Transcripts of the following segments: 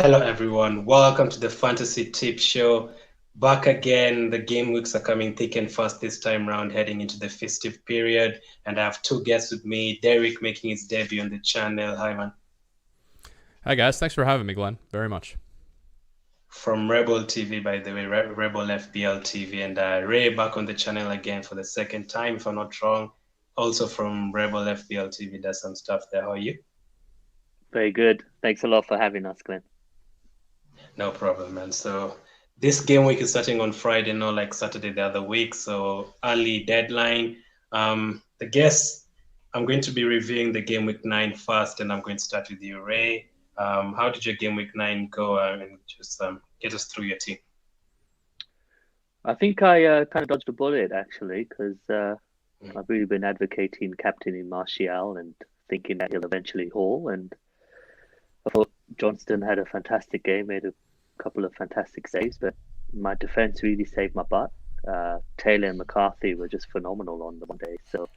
Hello, everyone. Welcome to the Fantasy Tip Show. Back again. The game weeks are coming thick and fast this time round, heading into the festive period. And I have two guests with me. Derek making his debut on the channel. Hi, man. Hi, guys. Thanks for having me, Glenn. Very much. From Rebel TV, by the way, Rebel FPL TV. And Ray back on the channel again for the second time, if I'm not wrong. Also from Rebel FPL TV, does some stuff there. How are you? Very good. Thanks a lot for having us, Glenn. No problem, man. So this game week is starting on Friday, not like Saturday the other week. So early deadline. The guess, I'm going to be reviewing the game week 9 first, and I'm going to start with you, Ray. How did your game week 9 go? And just get us through your team. I think I kind of dodged a bullet actually, because I've really been advocating captaining Martial and thinking that he'll eventually haul. And I thought Johnston had a fantastic game, made a couple of fantastic saves, but my defense really saved my butt. Taylor and McCarthy were just phenomenal on the one day, so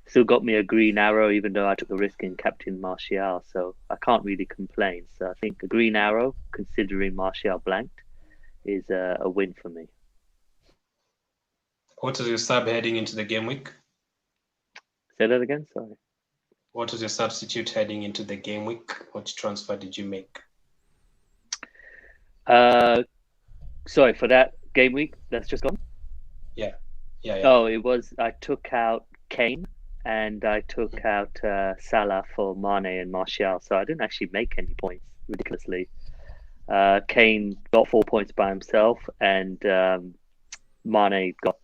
still got me a green arrow, even though I took a risk in captain Martial. So I can't really complain. So I think a green arrow, considering Martial blanked, is a win for me. What is your sub heading into the game week? Say that again, sorry. What was your substitute heading into the game week? What transfer did you make? Sorry, for that game week that's just gone? Yeah. Oh, I took out Kane and I took out Salah for Mane and Martial. So I didn't actually make any points, ridiculously. Kane got 4 points by himself, and Mane got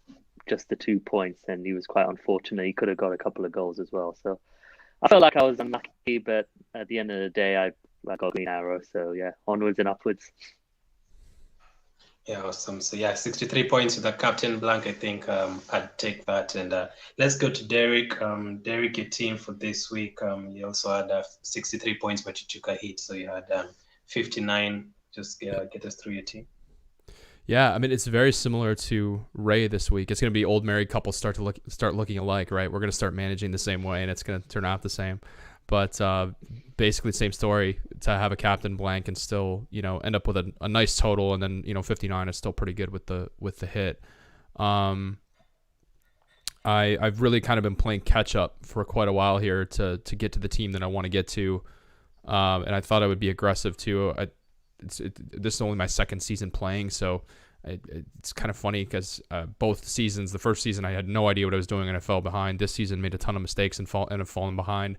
just the 2 points, and he was quite unfortunate. He could have got a couple of goals as well. So I felt like I was unlucky, but at the end of the day, I got a green arrow. So yeah, onwards and upwards. Yeah, awesome. So yeah, 63 points with the captain blank. I think I'd take that. And let's go to Derek. Derek, your team for this week. You also had 63 points, but you took a hit, so you had 59. Just get us through your team. Yeah, I mean, it's very similar to Ray this week. It's going to be old married couples start looking alike, right? We're going to start managing the same way, and it's going to turn out the same. But basically, same story. To have a captain blank and still, end up with a nice total, and then 59 is still pretty good with the hit. I've really kind of been playing catch up for quite a while here to get to the team that I want to get to, and I thought I would be aggressive too. This is only my second season playing, so it's kind of funny because both seasons, the first season I had no idea what I was doing and I fell behind. This season made a ton of mistakes and have fallen behind,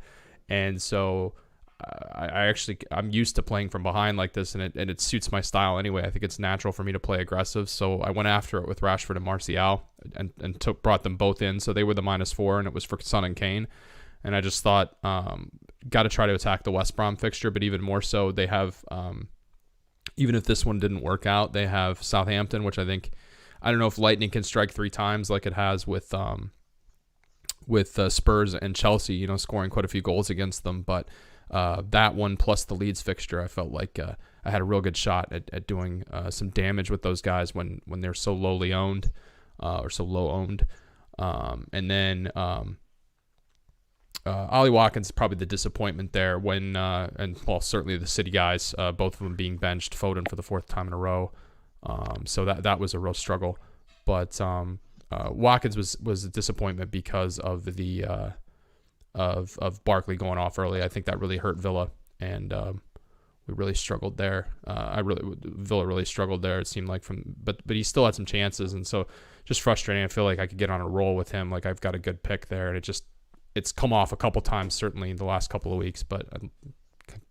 and so I'm used to playing from behind like this, and it suits my style anyway. I think it's natural for me to play aggressive, so I went after it with Rashford and Martial and brought them both in, so they were the -4, and it was for Son and Kane. And I just thought, got to try to attack the West Brom fixture, but even more so, they have. Even if this one didn't work out, they have Southampton, which I don't know if lightning can strike 3 times like it has with Spurs and Chelsea, scoring quite a few goals against them. But that one plus the Leeds fixture, I felt like I had a real good shot at doing some damage with those guys when they're so lowly owned or so low owned. And then Ollie Watkins is probably the disappointment there certainly the City guys, both of them being benched, Foden for the 4th time in a row. So that was a real struggle. But Watkins was a disappointment because of the of Barkley going off early. I think that really hurt Villa, and we really struggled there. Villa really struggled there. It seemed like but he still had some chances, and so just frustrating. I feel like I could get on a roll with him. Like I've got a good pick there, and it's come off a couple times, certainly in the last couple of weeks, but I'm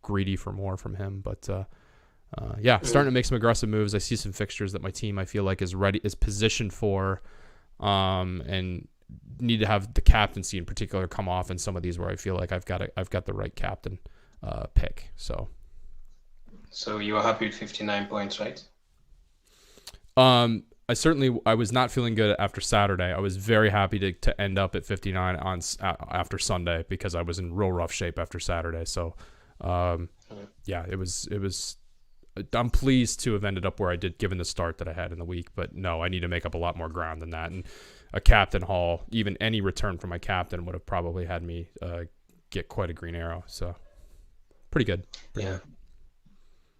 greedy for more from him. But starting to make some aggressive moves. I see some fixtures that my team I feel like is positioned for, and need to have the captaincy in particular come off in some of these where I feel like I've got the right captain pick. So you were happy with 59 points, right? I was not feeling good after Saturday. I was very happy to end up at 59 after Sunday because I was in real rough shape after Saturday. So, it was. I'm pleased to have ended up where I did, given the start that I had in the week. But no, I need to make up a lot more ground than that. And a captain haul, even any return from my captain would have probably had me get quite a green arrow. So, pretty good. Yeah.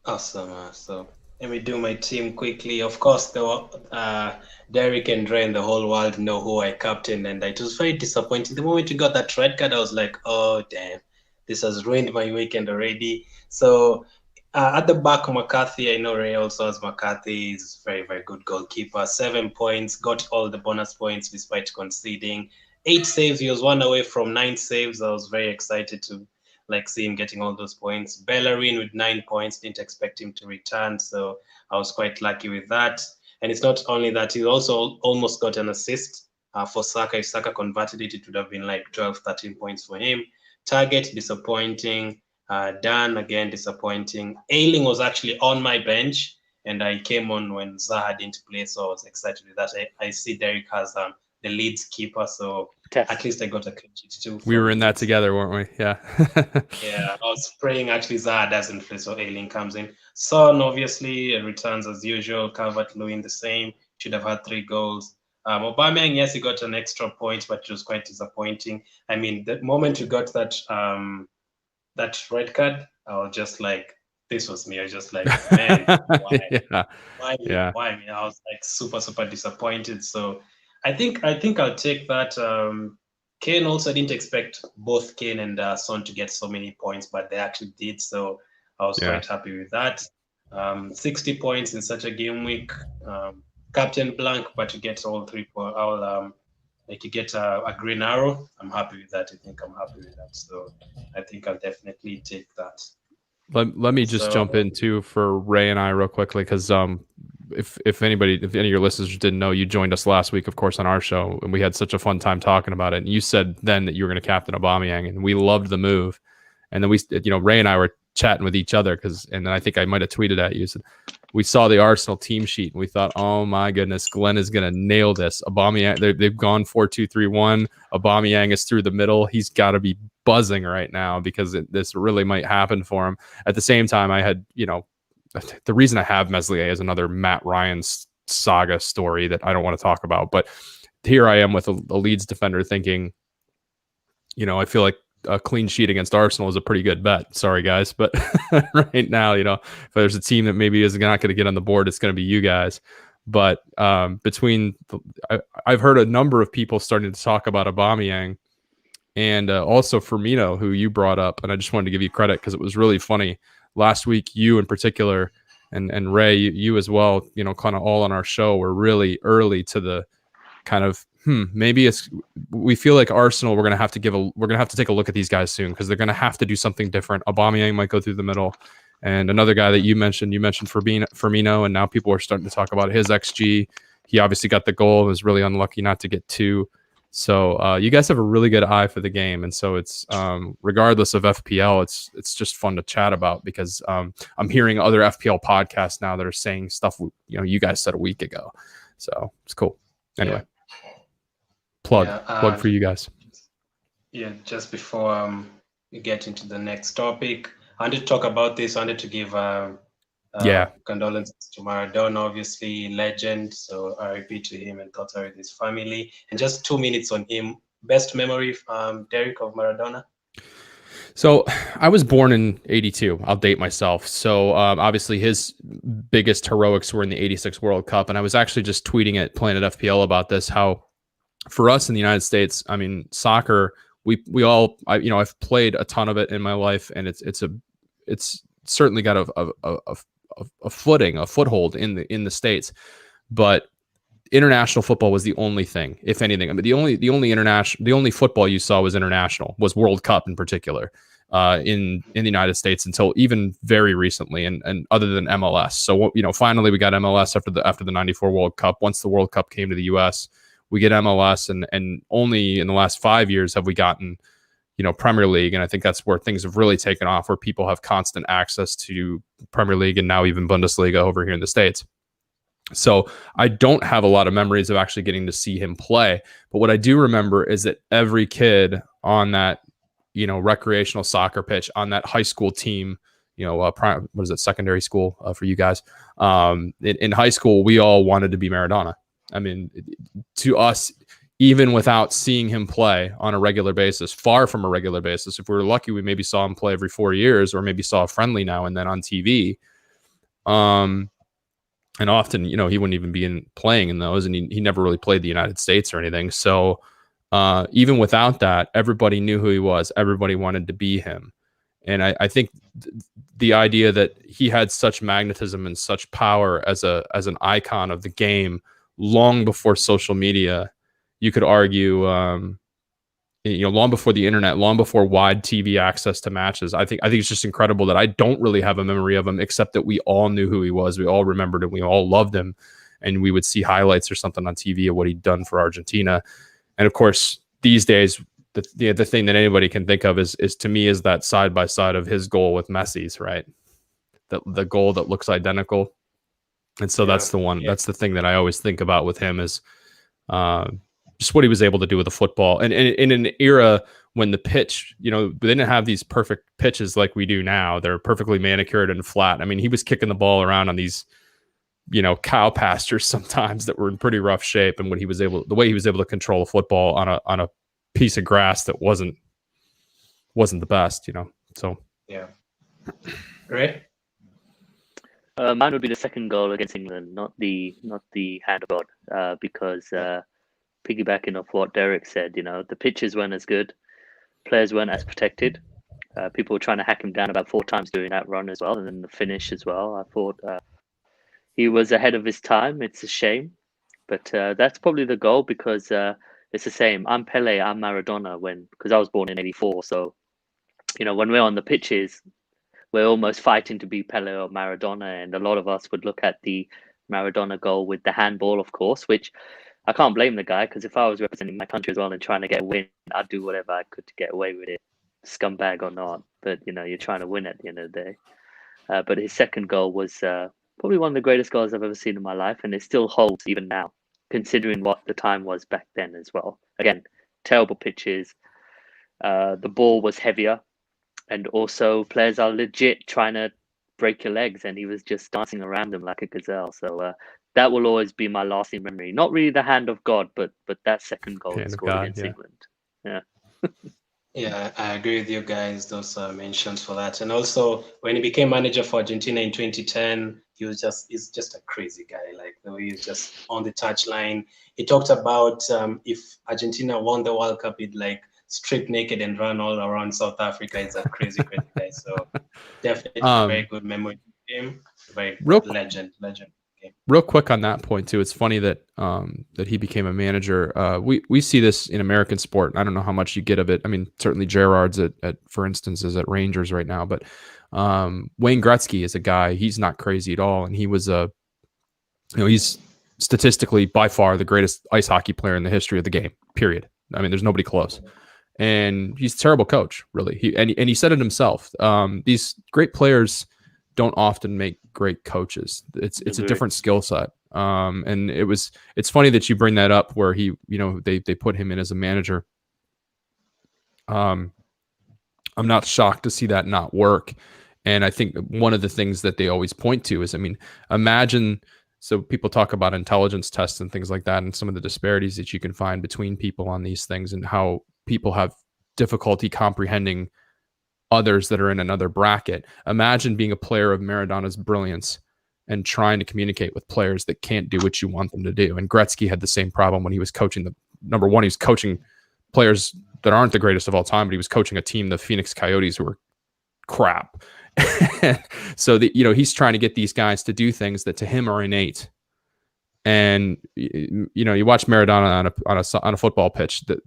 Awesome. So let me do my team quickly. Of course, the Derek and Rey and the whole world know who I captain, and it was very disappointing. The moment we got that red card, I was like, oh damn, this has ruined my weekend already. So at the back, McCarthy, I know Ray also has McCarthy. He's very, very good goalkeeper. 7 points, got all the bonus points despite conceding. 8 saves. He was 1 away from 9 saves. I was very excited to see him getting all those points. Bellerin with 9 points, didn't expect him to return, so I was quite lucky with that. And it's not only that, he also almost got an assist for Saka. If Saka converted it, it would have been like 12, 13 points for him. Target, disappointing. Dan, again, disappointing. Ailing was actually on my bench, and I came on when Zaha didn't play, so I was excited with that. I see Derek has the Leeds keeper, so at least I got a clean sheet too. We were in that together, weren't we? Yeah. Yeah, I was praying actually Zaha doesn't play, so Ailing comes in. Son obviously returns as usual. Calvert-Lewin the same. Should have had 3 goals. Aubameyang, yes, he got an extra point, but it was quite disappointing. I mean, the moment you got that that red card, I was just like, this was me. I was just like, man, why? Yeah. Why? Yeah. Why me? I was like super disappointed. So I think I'll take that. Kane also didn't expect both Kane and Son to get so many points, but they actually did. So I was quite happy with that. 60 points in such a game week. Captain blank, but you get all 3 points. Like you get a green arrow. I'm happy with that. I think I'm happy with that. So I think I'll definitely take that. Let me just jump in too for Ray and I real quickly, because if any of your listeners didn't know, you joined us last week, of course, on our show, and we had such a fun time talking about it. And you said then that you were going to captain Aubameyang, and we loved the move. And then Ray and I were chatting with each other and then I think I might have tweeted at you. Said, we saw the Arsenal team sheet and we thought, oh my goodness, Glenn is going to nail this. Aubameyang, they've gone 4-2-3-1. Aubameyang is through the middle. He's got to be buzzing right now because this really might happen for him. At the same time, I had, the reason I have Meslier is another Matt Ryan's saga story that I don't want to talk about. But here I am with a Leeds defender thinking, I feel like a clean sheet against Arsenal is a pretty good bet. Sorry, guys. But right now, if there's a team that maybe is not going to get on the board, it's going to be you guys. But I've heard a number of people starting to talk about Aubameyang and also Firmino, who you brought up. And I just wanted to give you credit because it was really funny. Last week, you in particular, and Ray, you as well, kind of all on our show were really early to the kind of, maybe we feel like Arsenal, we're going to have to take a look at these guys soon because they're going to have to do something different. Aubameyang might go through the middle. And another guy that you mentioned Firmino, and now people are starting to talk about his XG. He obviously got the goal, was really unlucky not to get 2. So you guys have a really good eye for the game. And so it's regardless of FPL, it's just fun to chat about because I'm hearing other FPL podcasts now that are saying stuff, you guys said a week ago. So it's cool. Anyway, plug for you guys. Yeah, just before we get into the next topic, I wanted to talk about this. I wanted to give condolences to Maradona, obviously legend. So RIP to him and thoughts are with his family. And just 2 minutes on him. Best memory, Derek, of Maradona? So I was born in 82. I'll date myself. So obviously his biggest heroics were in the 86 World Cup. And I was actually just tweeting at Planet FPL about this, how for us in the United States, I mean, soccer, we all, I've played a ton of it in my life, and it's certainly got a foothold in the States, but international football was the only thing, if anything. I mean, the only football you saw was international, was World Cup in particular, in the United States until even very recently, and other than MLS. So finally we got MLS after the '94 World Cup. Once the World Cup came to the US, we get MLS, and only in the last 5 years have we gotten Premier League. And I think that's where things have really taken off, where people have constant access to Premier League and now even Bundesliga over here in the States. So I don't have a lot of memories of actually getting to see him play. But what I do remember is that every kid on that, recreational soccer pitch, on that high school team, what is it, secondary school for you guys? In high school, we all wanted to be Maradona. I mean, to us, even without seeing him play on a regular basis, far from a regular basis, if we were lucky, we maybe saw him play every 4 years, or maybe saw a friendly now and then on TV. And often, you know, he wouldn't even be playing in those, and he never really played the United States or anything. So even without that, everybody knew who he was. Everybody wanted to be him. And I think the idea that he had such magnetism and such power as an icon of the game long before social media, you could argue, you know, long before the internet, long before wide TV access to matches. I think it's just incredible that I don't really have a memory of him, except that we all knew who he was. We all remembered him. We all loved him. And we would see highlights or something on TV of what he'd done for Argentina. And of course, these days, the thing that anybody can think of is to me is that side by side of his goal with Messi's, right? The goal that looks identical. And so that's the one. That's the thing that I always think about with him is just what he was able to do with the football. And in an era when the pitch, you know, they didn't have these perfect pitches like we do now. They're perfectly manicured and flat. I mean, he was kicking the ball around on these, you know, cow pastures sometimes that were in pretty rough shape. And the way he was able to control a football on a piece of grass that wasn't the best, you know. So yeah. Right. Mine would be the second goal against England, not the hand of God, because piggybacking off what Derek said, you know, the pitches weren't as good, players weren't as protected. People were trying to hack him down about 4 times during that run as well, and then the finish as well. I thought he was ahead of his time. It's a shame, but that's probably the goal because it's the same. I'm Pele, I'm Maradona because I was born in '84. So, you know, when we're on the pitches, we're almost fighting to be Pele or Maradona, and a lot of us would look at the Maradona goal with the handball, of course, which I can't blame the guy because if I was representing my country as well and trying to get a win, I'd do whatever I could to get away with it, scumbag or not. But, you know, you're trying to win at the end of the day. But his second goal was probably one of the greatest goals I've ever seen in my life, and it still holds even now, considering what the time was back then as well. Again, terrible pitches. The ball was heavier, and also players are legit trying to break your legs, and he was just dancing around them like a gazelle. So that will always be my lasting memory. Not really the hand of God, but that second goal he scored against England. Yeah. Yeah, I agree with you guys. Those mentions for that, and also when he became manager for Argentina in 2010, he's just a crazy guy. Like the way he's just on the touchline. He talked about if Argentina won the World Cup, he'd like strip naked and run all around South Africa. He's a crazy guy. So definitely a very good memory to him. Very legend. Real quick on that point too, it's funny that that he became a manager. We see this in American sport. I don't know how much you get of it. I mean, certainly Gerrard's at for instance is at Rangers right now, but Wayne Gretzky is a guy. He's not crazy at all, and he was he's statistically by far the greatest ice hockey player in the history of the game. Period. I mean, there's nobody close. And he's a terrible coach, really. He said it himself. These great players don't often make great coaches. It's a different skill set. And it's funny that you bring that up where he, they put him in as a manager. I'm not shocked to see that not work. And I think one of the things that they always point to is, imagine, so people talk about intelligence tests and things like that, and some of the disparities that you can find between people on these things and how people have difficulty comprehending others that are in another bracket. Imagine being a player of Maradona's brilliance and trying to communicate with players that can't do what you want them to do. And Gretzky had the same problem when he was coaching number one, he was coaching players that aren't the greatest of all time, but he was coaching a team, the Phoenix Coyotes, who were crap. So that, he's trying to get these guys to do things that to him are innate. And, you watch Maradona on a football pitch, that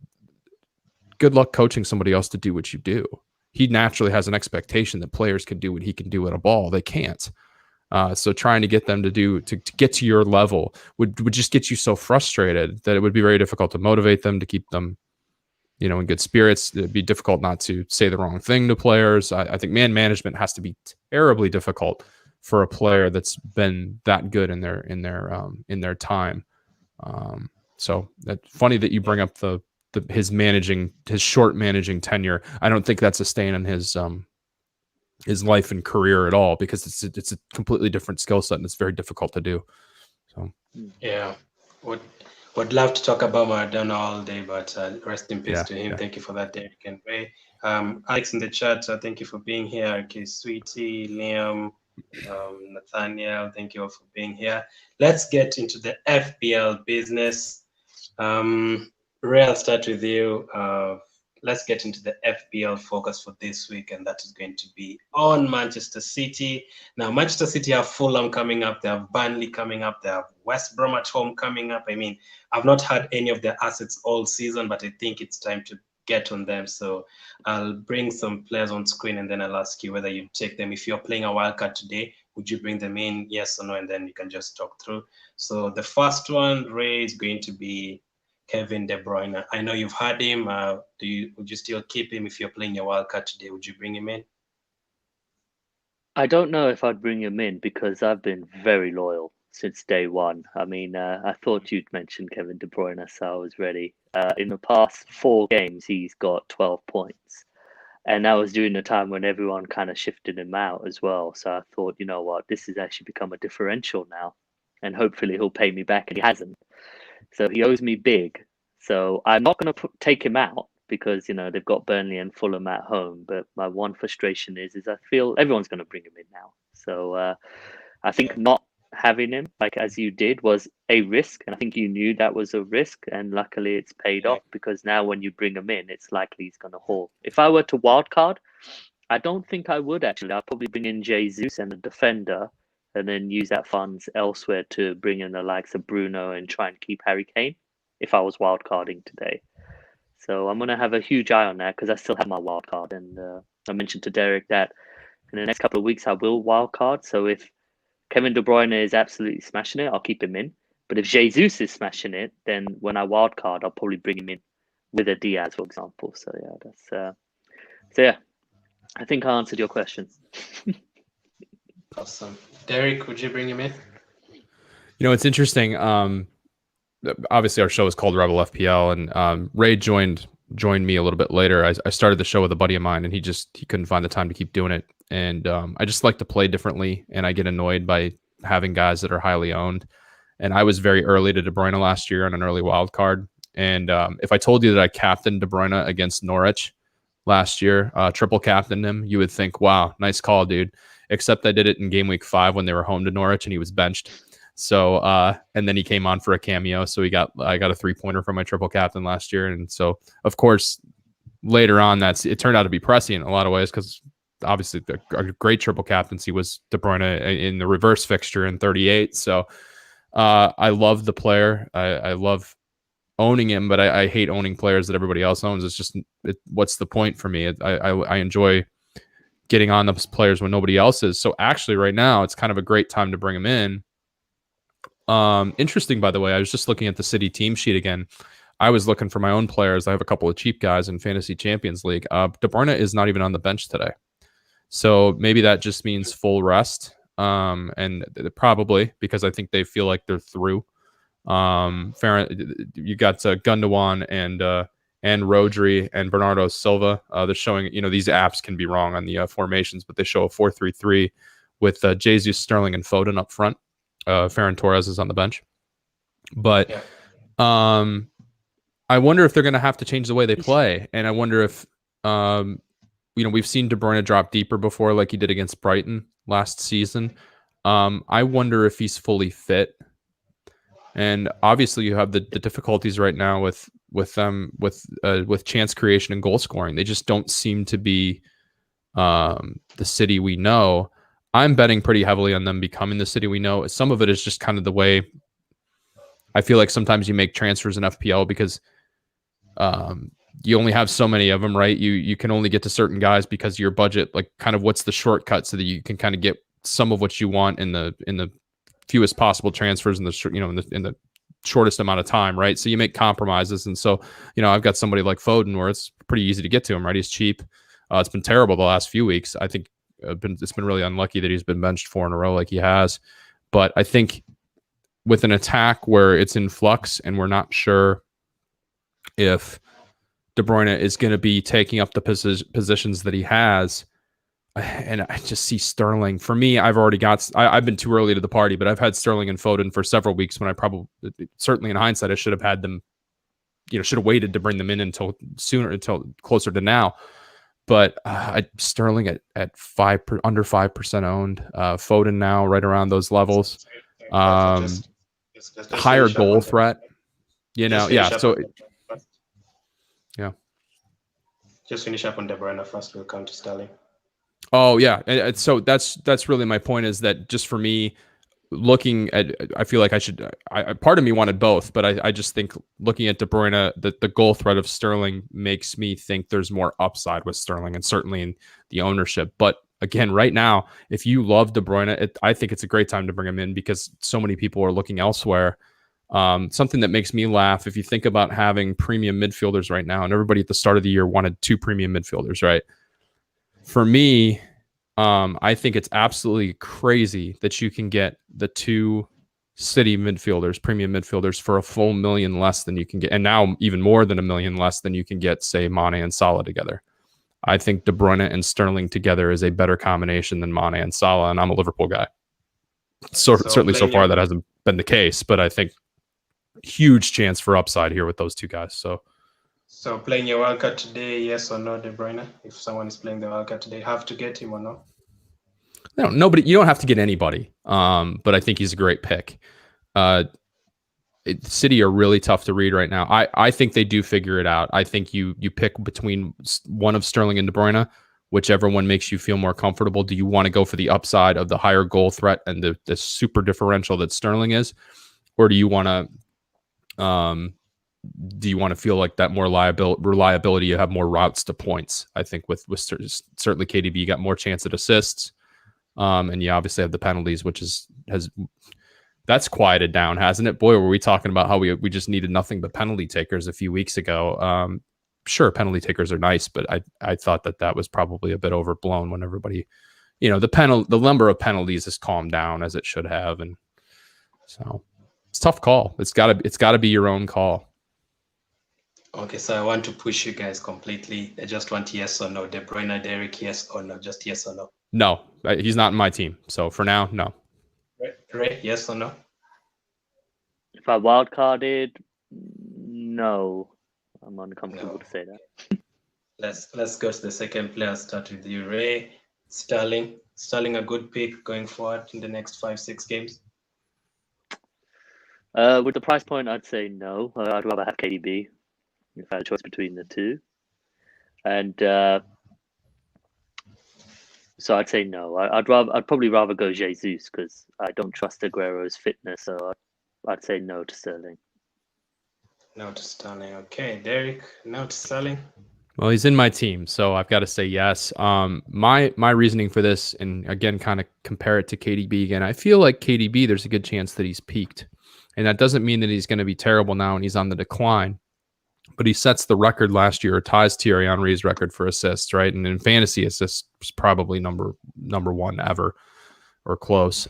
good luck coaching somebody else to do what you do. He naturally has an expectation that players can do what he can do at a ball. They can't. So trying to get them to get to your level would just get you so frustrated that it would be very difficult to motivate them, to keep them, in good spirits. It'd be difficult not to say the wrong thing to players. I think man management has to be terribly difficult for a player that's been that good in their time. So that's funny that you bring up his short managing tenure. I don't think that's a stain on his life and career at all, because it's a completely different skill set and it's very difficult to do. So yeah, would love to talk about Maradona all day, but rest in peace to him. Yeah. Thank you for that, Derek and Rey. Alex in the chat, thank you for being here. Okay, Sweetie, Liam, Nathaniel, thank you all for being here. Let's get into the FPL business. Ray, I'll start with you. Let's get into the FPL focus for this week, and that is going to be on Manchester City. Now, Manchester City have Fulham coming up, they have Burnley coming up, they have West Brom at home coming up. I mean, I've not had any of their assets all season, but I think it's time to get on them. So I'll bring some players on screen, and then I'll ask you whether you take them. If you're playing a wildcard today, would you bring them in? Yes or no? And then we can just talk through. So the first one, Ray, is going to be Kevin De Bruyne. I know you've had him. Would you still keep him if you're playing your wildcard today? Would you bring him in? I don't know if I'd bring him in because I've been very loyal since day one. I mean, I thought you'd mentioned Kevin De Bruyne, so I was ready. In the past 4 games, he's got 12 points. And that was during the time when everyone kind of shifted him out as well. So I thought, you know what, this has actually become a differential now. And hopefully he'll pay me back, and he hasn't. So he owes me big. So I'm not going to take him out because, you know, they've got Burnley and Fulham at home. But my one frustration is I feel everyone's going to bring him in now. So I think not having him, like as you did, was a risk. And I think you knew that was a risk. And luckily it's paid off because now when you bring him in, it's likely he's going to haul. If I were to wildcard, I don't think I would actually. I'd probably bring in Jesus and a defender, and then use that funds elsewhere to bring in the likes of Bruno and try and keep Harry Kane if I was wildcarding today. So I'm going to have a huge eye on that because I still have my wildcard. And I mentioned to Derek that in the next couple of weeks I will wildcard. So if Kevin De Bruyne is absolutely smashing it, I'll keep him in. But if Jesus is smashing it, then when I wildcard, I'll probably bring him in with a Diaz, for example. So yeah, that's I think I answered your question. Awesome. Derek, would you bring him in? You know, it's interesting. Obviously, our show is called Rebel FPL, and Ray joined me a little bit later. I started the show with a buddy of mine, and he couldn't find the time to keep doing it. And I just like to play differently, and I get annoyed by having guys that are highly owned. And I was very early to De Bruyne last year on an early wild card. And if I told you that I captained De Bruyne against Norwich last year, triple captained him, you would think, wow, nice call, dude. Except I did it in game week 5 when they were home to Norwich and he was benched. So, and then he came on for a cameo. So I got a 3-pointer from my triple captain last year. And so, of course, later on, it turned out to be prescient in a lot of ways because obviously a great triple captaincy was De Bruyne in the reverse fixture in 38. So I love the player. I love owning him, but I hate owning players that everybody else owns. It's just, what's the point for me? I enjoy getting on those players when nobody else is. So actually right now it's kind of a great time to bring him in. Interesting, by the way, I was just looking at the City team sheet again. I was looking for my own players. I have a couple of cheap guys in Fantasy Champions League. De Bruyne is not even on the bench today. So maybe that just means full rest. And probably because I think they feel like they're through. You got Gundogan and Rodri and Bernardo Silva. They're showing, these apps can be wrong on the formations, but they show a 4-3-3 with Jesus, Sterling, and Foden up front. Ferran Torres is on the bench. But I wonder if they're going to have to change the way they play. And I wonder if, we've seen De Bruyne drop deeper before, like he did against Brighton last season. I wonder if he's fully fit. And obviously you have the difficulties right now with chance creation and goal scoring. They just don't seem to be the City we know. I'm betting pretty heavily on them becoming the City we know. Some of it is just kind of the way I feel like sometimes you make transfers in FPL because you only have so many of them, right? You can only get to certain guys because of your budget, like kind of what's the shortcut so that you can kind of get some of what you want in the fewest possible transfers in the shortest amount of time, right? So you make compromises. And so, I've got somebody like Foden where it's pretty easy to get to him, right? He's cheap. It's been terrible the last few weeks. I think it's been really unlucky that he's been benched 4 in a row like he has. But I think with an attack where it's in flux and we're not sure if De Bruyne is going to be taking up the positions that he has, and I just see Sterling. For me, I've been too early to the party, but I've had Sterling and Foden for several weeks when I probably, certainly in hindsight, I should have had them, should have waited to bring them in until closer to now. But Sterling at under 5% owned. Foden now right around those levels. Just Higher finish up goal on threat. You know, Just finish yeah. up So on the- yeah. Just finish up on De Bruyne first. We'll come to Sterling. Oh yeah. And so that's really my point, is that just for me, looking at, I feel like I should, part of me wanted both, but I just think looking at De Bruyne, the goal threat of Sterling makes me think there's more upside with Sterling, and certainly in the ownership. But again, right now, if you love De Bruyne, I think it's a great time to bring him in because so many people are looking elsewhere. Something that makes me laugh, if you think about having premium midfielders right now, and everybody at the start of the year wanted 2 premium midfielders, right? For me, I think it's absolutely crazy that you can get the 2 City midfielders, premium midfielders, for a full $1 million less than you can get, and now even more than $1 million less than you can get, say, Mane and Salah together. I think De Bruyne and Sterling together is a better combination than Mane and Salah, and I'm a Liverpool guy. Certainly so far that hasn't been the case, but I think huge chance for upside here with those 2 guys. So playing your wildcard today, yes or no, De Bruyne? If someone is playing the wildcard today, have to get him or no? No, nobody. You don't have to get anybody. But I think he's a great pick. City are really tough to read right now. I think they do figure it out. I think you pick between one of Sterling and De Bruyne, whichever one makes you feel more comfortable. Do you want to go for the upside of the higher goal threat and the super differential that Sterling is, or do you want to feel like that more reliability? You have more routes to points. I think with certainly KDB, you got more chance at assists, and you obviously have the penalties, which that's quieted down, hasn't it? Boy, were we talking about how we just needed nothing but penalty takers a few weeks ago. Sure, penalty takers are nice, but I thought that was probably a bit overblown when everybody, the number of penalties has calmed down as it should have, and so it's a tough call. It's gotta be your own call. Okay, so I want to push you guys completely. I just want yes or no. De Bruyne, Derek, yes or no? Just yes or no? No, he's not in my team. So for now, no. Rey, yes or no? If I wildcarded, no. I'm uncomfortable to say that. Let's go to the second player. I'll start with you, Rey. Sterling. Sterling, a good pick going forward in the next 5-6 games? With the price point, I'd say no. I'd rather have KDB if I had a choice between the 2. And so I'd say no. I'd probably rather go Jesus because I don't trust Aguero's fitness. So I'd say no to Sterling. No to Sterling. Okay, Derek. No to Sterling. Well, he's in my team, so I've got to say yes. My reasoning for this, and again, kind of compare it to KDB again. I feel like KDB, there's a good chance that he's peaked, and that doesn't mean that he's going to be terrible now and he's on the decline. But he sets the record last year, or ties Thierry Henry's record for assists, right? And in fantasy, assists is probably number 1 ever, or close.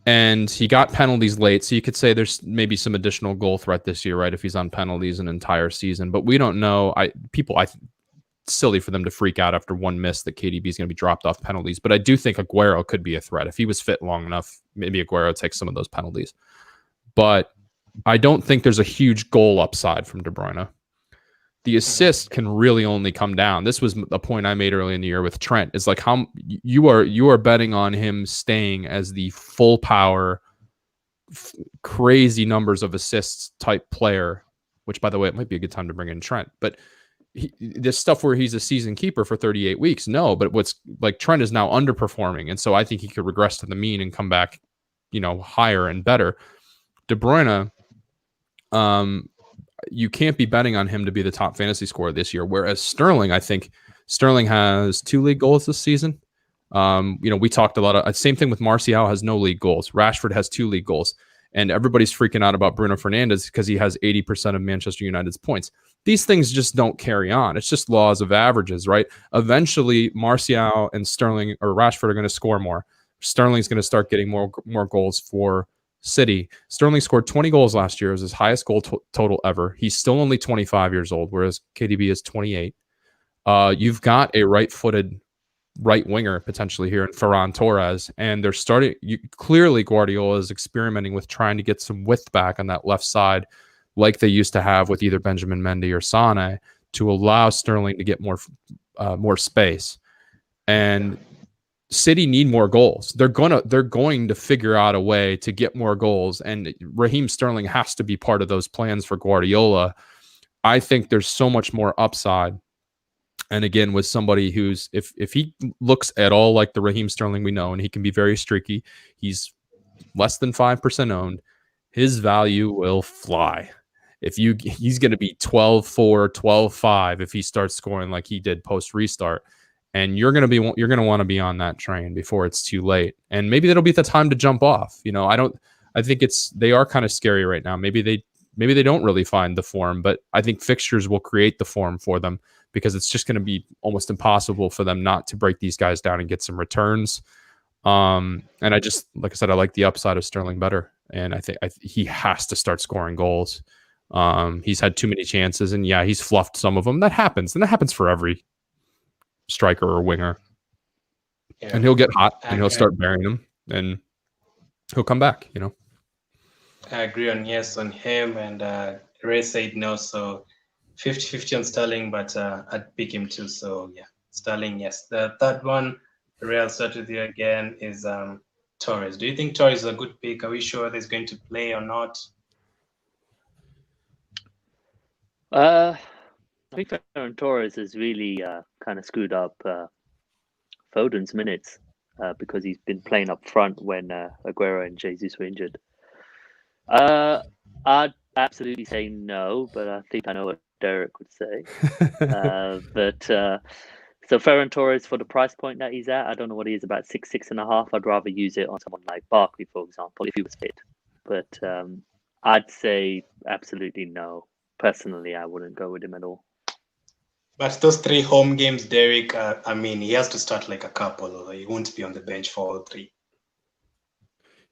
And he got penalties late, so you could say there's maybe some additional goal threat this year, right? If he's on penalties an entire season, but we don't know. It's silly for them to freak out after one miss that KDB is going to be dropped off penalties. But I do think Aguero could be a threat if he was fit long enough. Maybe Aguero takes some of those penalties, but I don't think there's a huge goal upside from De Bruyne. The assist can really only come down. This was a point I made early in the year with Trent. Is like how you are betting on him staying as the full power, crazy numbers of assists type player. Which, by the way, it might be a good time to bring in Trent. But this stuff where he's a season keeper for 38 weeks, no. But what's like Trent is now underperforming, and so I think he could regress to the mean and come back, higher and better. De Bruyne, you can't be betting on him to be the top fantasy scorer this year. Whereas Sterling, I think Sterling has 2 league goals this season. We talked a lot of same thing with Martial, has no league goals. Rashford has 2 league goals, and everybody's freaking out about Bruno Fernandes because he has 80% of Manchester United's points. These things just don't carry on. It's just laws of averages, right? Eventually, Martial and Sterling or Rashford are going to score more. Sterling's going to start getting more goals for City. Sterling scored 20 goals last year. It was his highest goal total ever. He's still only 25 years old, whereas KDB is 28. You've got a right-footed right winger potentially here in Ferran Torres, and they're starting. Clearly, Guardiola is experimenting with trying to get some width back on that left side, like they used to have with either Benjamin Mendy or Sane. to allow Sterling to get more space. And City need more goals. They're going to figure out a way to get more goals, and Raheem Sterling has to be part of those plans for Guardiola. I think there's so much more upside. And again, with somebody who's if he looks at all like the Raheem Sterling we know, and he can be very streaky, he's less than 5% owned, his value will fly. He's going to be 12-4, 12-5 if he starts scoring like he did post restart. And you're going to want to be on that train before it's too late. And maybe that'll be the time to jump off. I think they are kind of scary right now. Maybe they don't really find the form, but I think fixtures will create the form for them, because it's just going to be almost impossible for them not to break these guys down and get some returns. And I just, like I said, I like the upside of Sterling better. And I think he has to start scoring goals. He's had too many chances, and yeah, he's fluffed some of them. That happens. And that happens for every striker or winger. Yeah. And he'll get hot and he'll start burying them, and he'll come back, I agree on him, and Ray said no, so 50-50 on Sterling, but I'd pick him too. So yeah, Sterling, yes. The third one, Ray, I'll start with you again, is Torres. Do you think Torres is a good pick? Are we sure that he's going to play or not? I think Ferran Torres has really kind of screwed up Foden's minutes because he's been playing up front when Aguero and Jesus were injured. I'd absolutely say no, but I think I know what Derek would say. So Ferran Torres, for the price point that he's at, I don't know what he is, about 6.5. I'd rather use it on someone like Barkley, for example, if he was fit. But I'd say absolutely no. Personally, I wouldn't go with him at all. But those 3 home games, Derek, he has to start like a couple, or he won't be on the bench for all 3.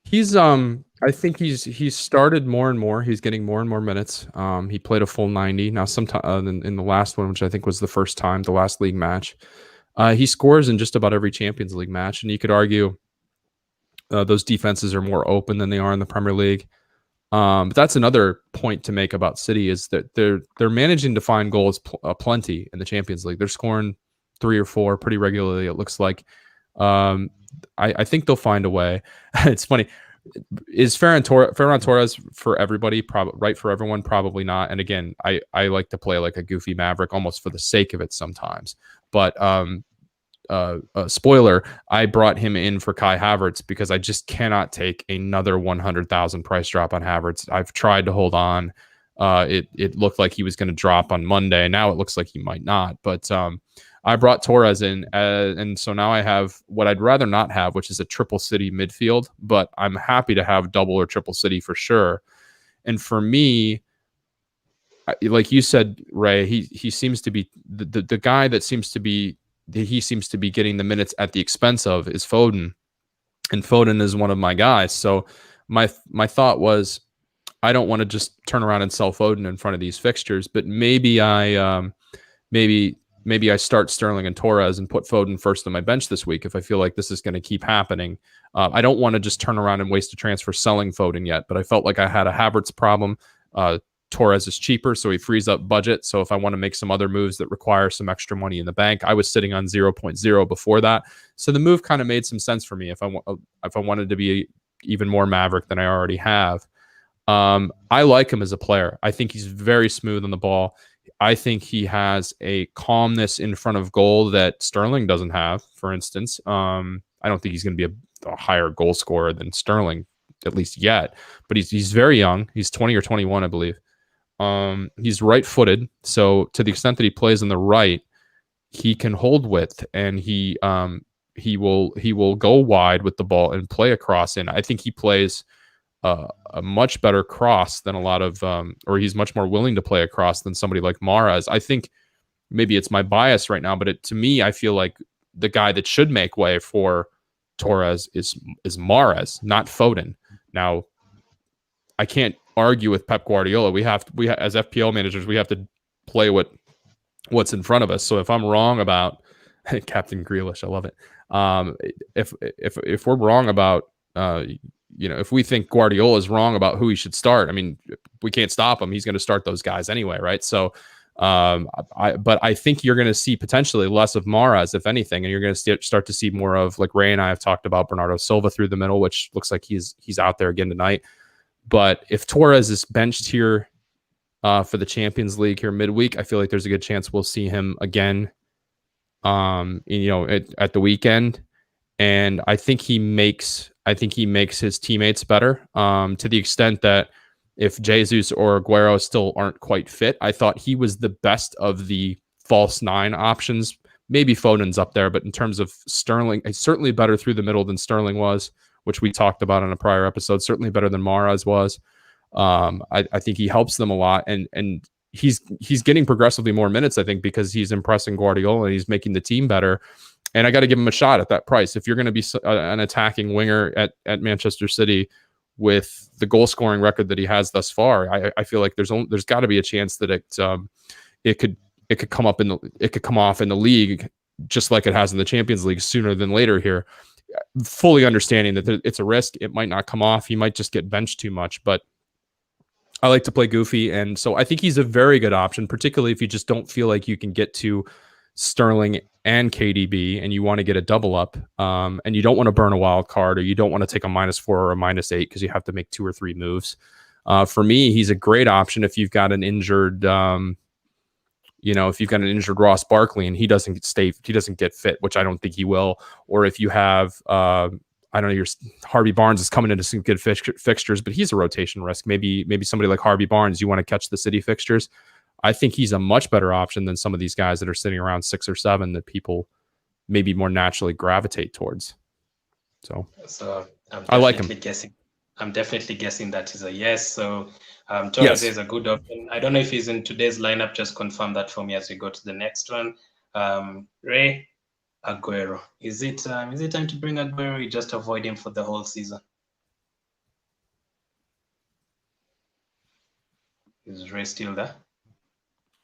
He's I think he's started more and more. He's getting more and more minutes. He played a full 90. Now, sometime in the last one, which I think was the first time, the last league match, he scores in just about every Champions League match. And you could argue those defenses are more open than they are in the Premier League. But that's another point to make about City, is that they're managing to find goals plenty in the Champions League. They're scoring 3 or 4 pretty regularly, it looks like. I think they'll find a way. It's funny. Is Ferran Torres for everybody? Right for everyone? Probably not. And again, I like to play like a goofy maverick almost for the sake of it sometimes. But spoiler, I brought him in for Kai Havertz because I just cannot take another 100,000 price drop on Havertz. I've tried to hold on. It looked like he was going to drop on Monday. Now it looks like he might not. But I brought Torres in, and so now I have what I'd rather not have, which is a triple City midfield, but I'm happy to have double or triple City for sure. And for me, like you said, Ray, he seems to be the guy that seems to be getting the minutes at the expense of is Foden, and Foden is one of my guys. So my thought was, I don't want to just turn around and sell Foden in front of these fixtures, but maybe I start Sterling and Torres and put Foden first on my bench this week if I feel like this is going to keep happening. I don't want to just turn around and waste a transfer selling Foden yet, but I felt like I had a Havertz problem. Torres is cheaper, so he frees up budget. So if I want to make some other moves that require some extra money in the bank, I was sitting on 0.0 before that. So the move kind of made some sense for me if I wanted to be even more maverick than I already have. I like him as a player. I think he's very smooth on the ball. I think he has a calmness in front of goal that Sterling doesn't have, for instance. I don't think he's going to be a higher goal scorer than Sterling, at least yet. But he's very young. He's 20 or 21, I believe. He's right-footed, so to the extent that he plays on the right, he can hold width, and he will go wide with the ball and play a cross in. I think he plays a much better cross than a lot of, or he's much more willing to play a cross than somebody like Mahrez. I think maybe it's my bias right now, but to me, I feel like the guy that should make way for Torres is Mahrez, not Foden. Now, I can't argue with Pep Guardiola. We as FPL managers, we have to play what's in front of us. So if I'm wrong about Captain Grealish, I love it. If we're wrong about if we think Guardiola is wrong about who he should start, I mean, we can't stop him. He's going to start those guys anyway, right? So But I think you're going to see potentially less of Mahrez, if anything, and you're going to start to see more of, like Ray and I have talked about, Bernardo Silva through the middle, which looks like he's out there again tonight. But if Torres is benched here for the Champions League here midweek, I feel like there's a good chance we'll see him again, at the weekend. And I think he makes his teammates better, to the extent that if Jesus or Aguero still aren't quite fit, I thought he was the best of the false nine options. Maybe Foden's up there, but in terms of Sterling, it's certainly better through the middle than Sterling was, which we talked about in a prior episode. Certainly better than Mahrez was. I think he helps them a lot, and he's getting progressively more minutes, I think, because he's impressing Guardiola and he's making the team better. And I got to give him a shot at that price. If you're going to be an attacking winger at Manchester City with the goal scoring record that he has thus far, I feel like there's got to be a chance that it could come off in the league just like it has in the Champions League sooner than later here. Fully understanding that it's a risk. It might not come off. He might just get benched too much, but I like to play goofy. And so I think he's a very good option, particularly if you just don't feel like you can get to Sterling and KDB and you want to get a double up, and you don't want to burn a wild card, or you don't want to take a -4 or a -8 because you have to make 2 or 3 moves. For me, he's a great option if you've got an injured, if you've got an injured Ross Barkley and he doesn't get fit, which I don't think he will, or if you have, your Harvey Barnes is coming into some good fixtures, but he's a rotation risk. Maybe somebody like Harvey Barnes, you want to catch the City fixtures. I think he's a much better option than some of these guys that are sitting around 6 or 7 that people maybe more naturally gravitate towards. So I like him. I'm definitely guessing that is a yes. So Torres is a good option. I don't know if he's in today's lineup. Just confirm that for me as we go to the next one. Ray, Aguero. Is it time to bring Aguero? You just avoid him for the whole season. Is Ray still there?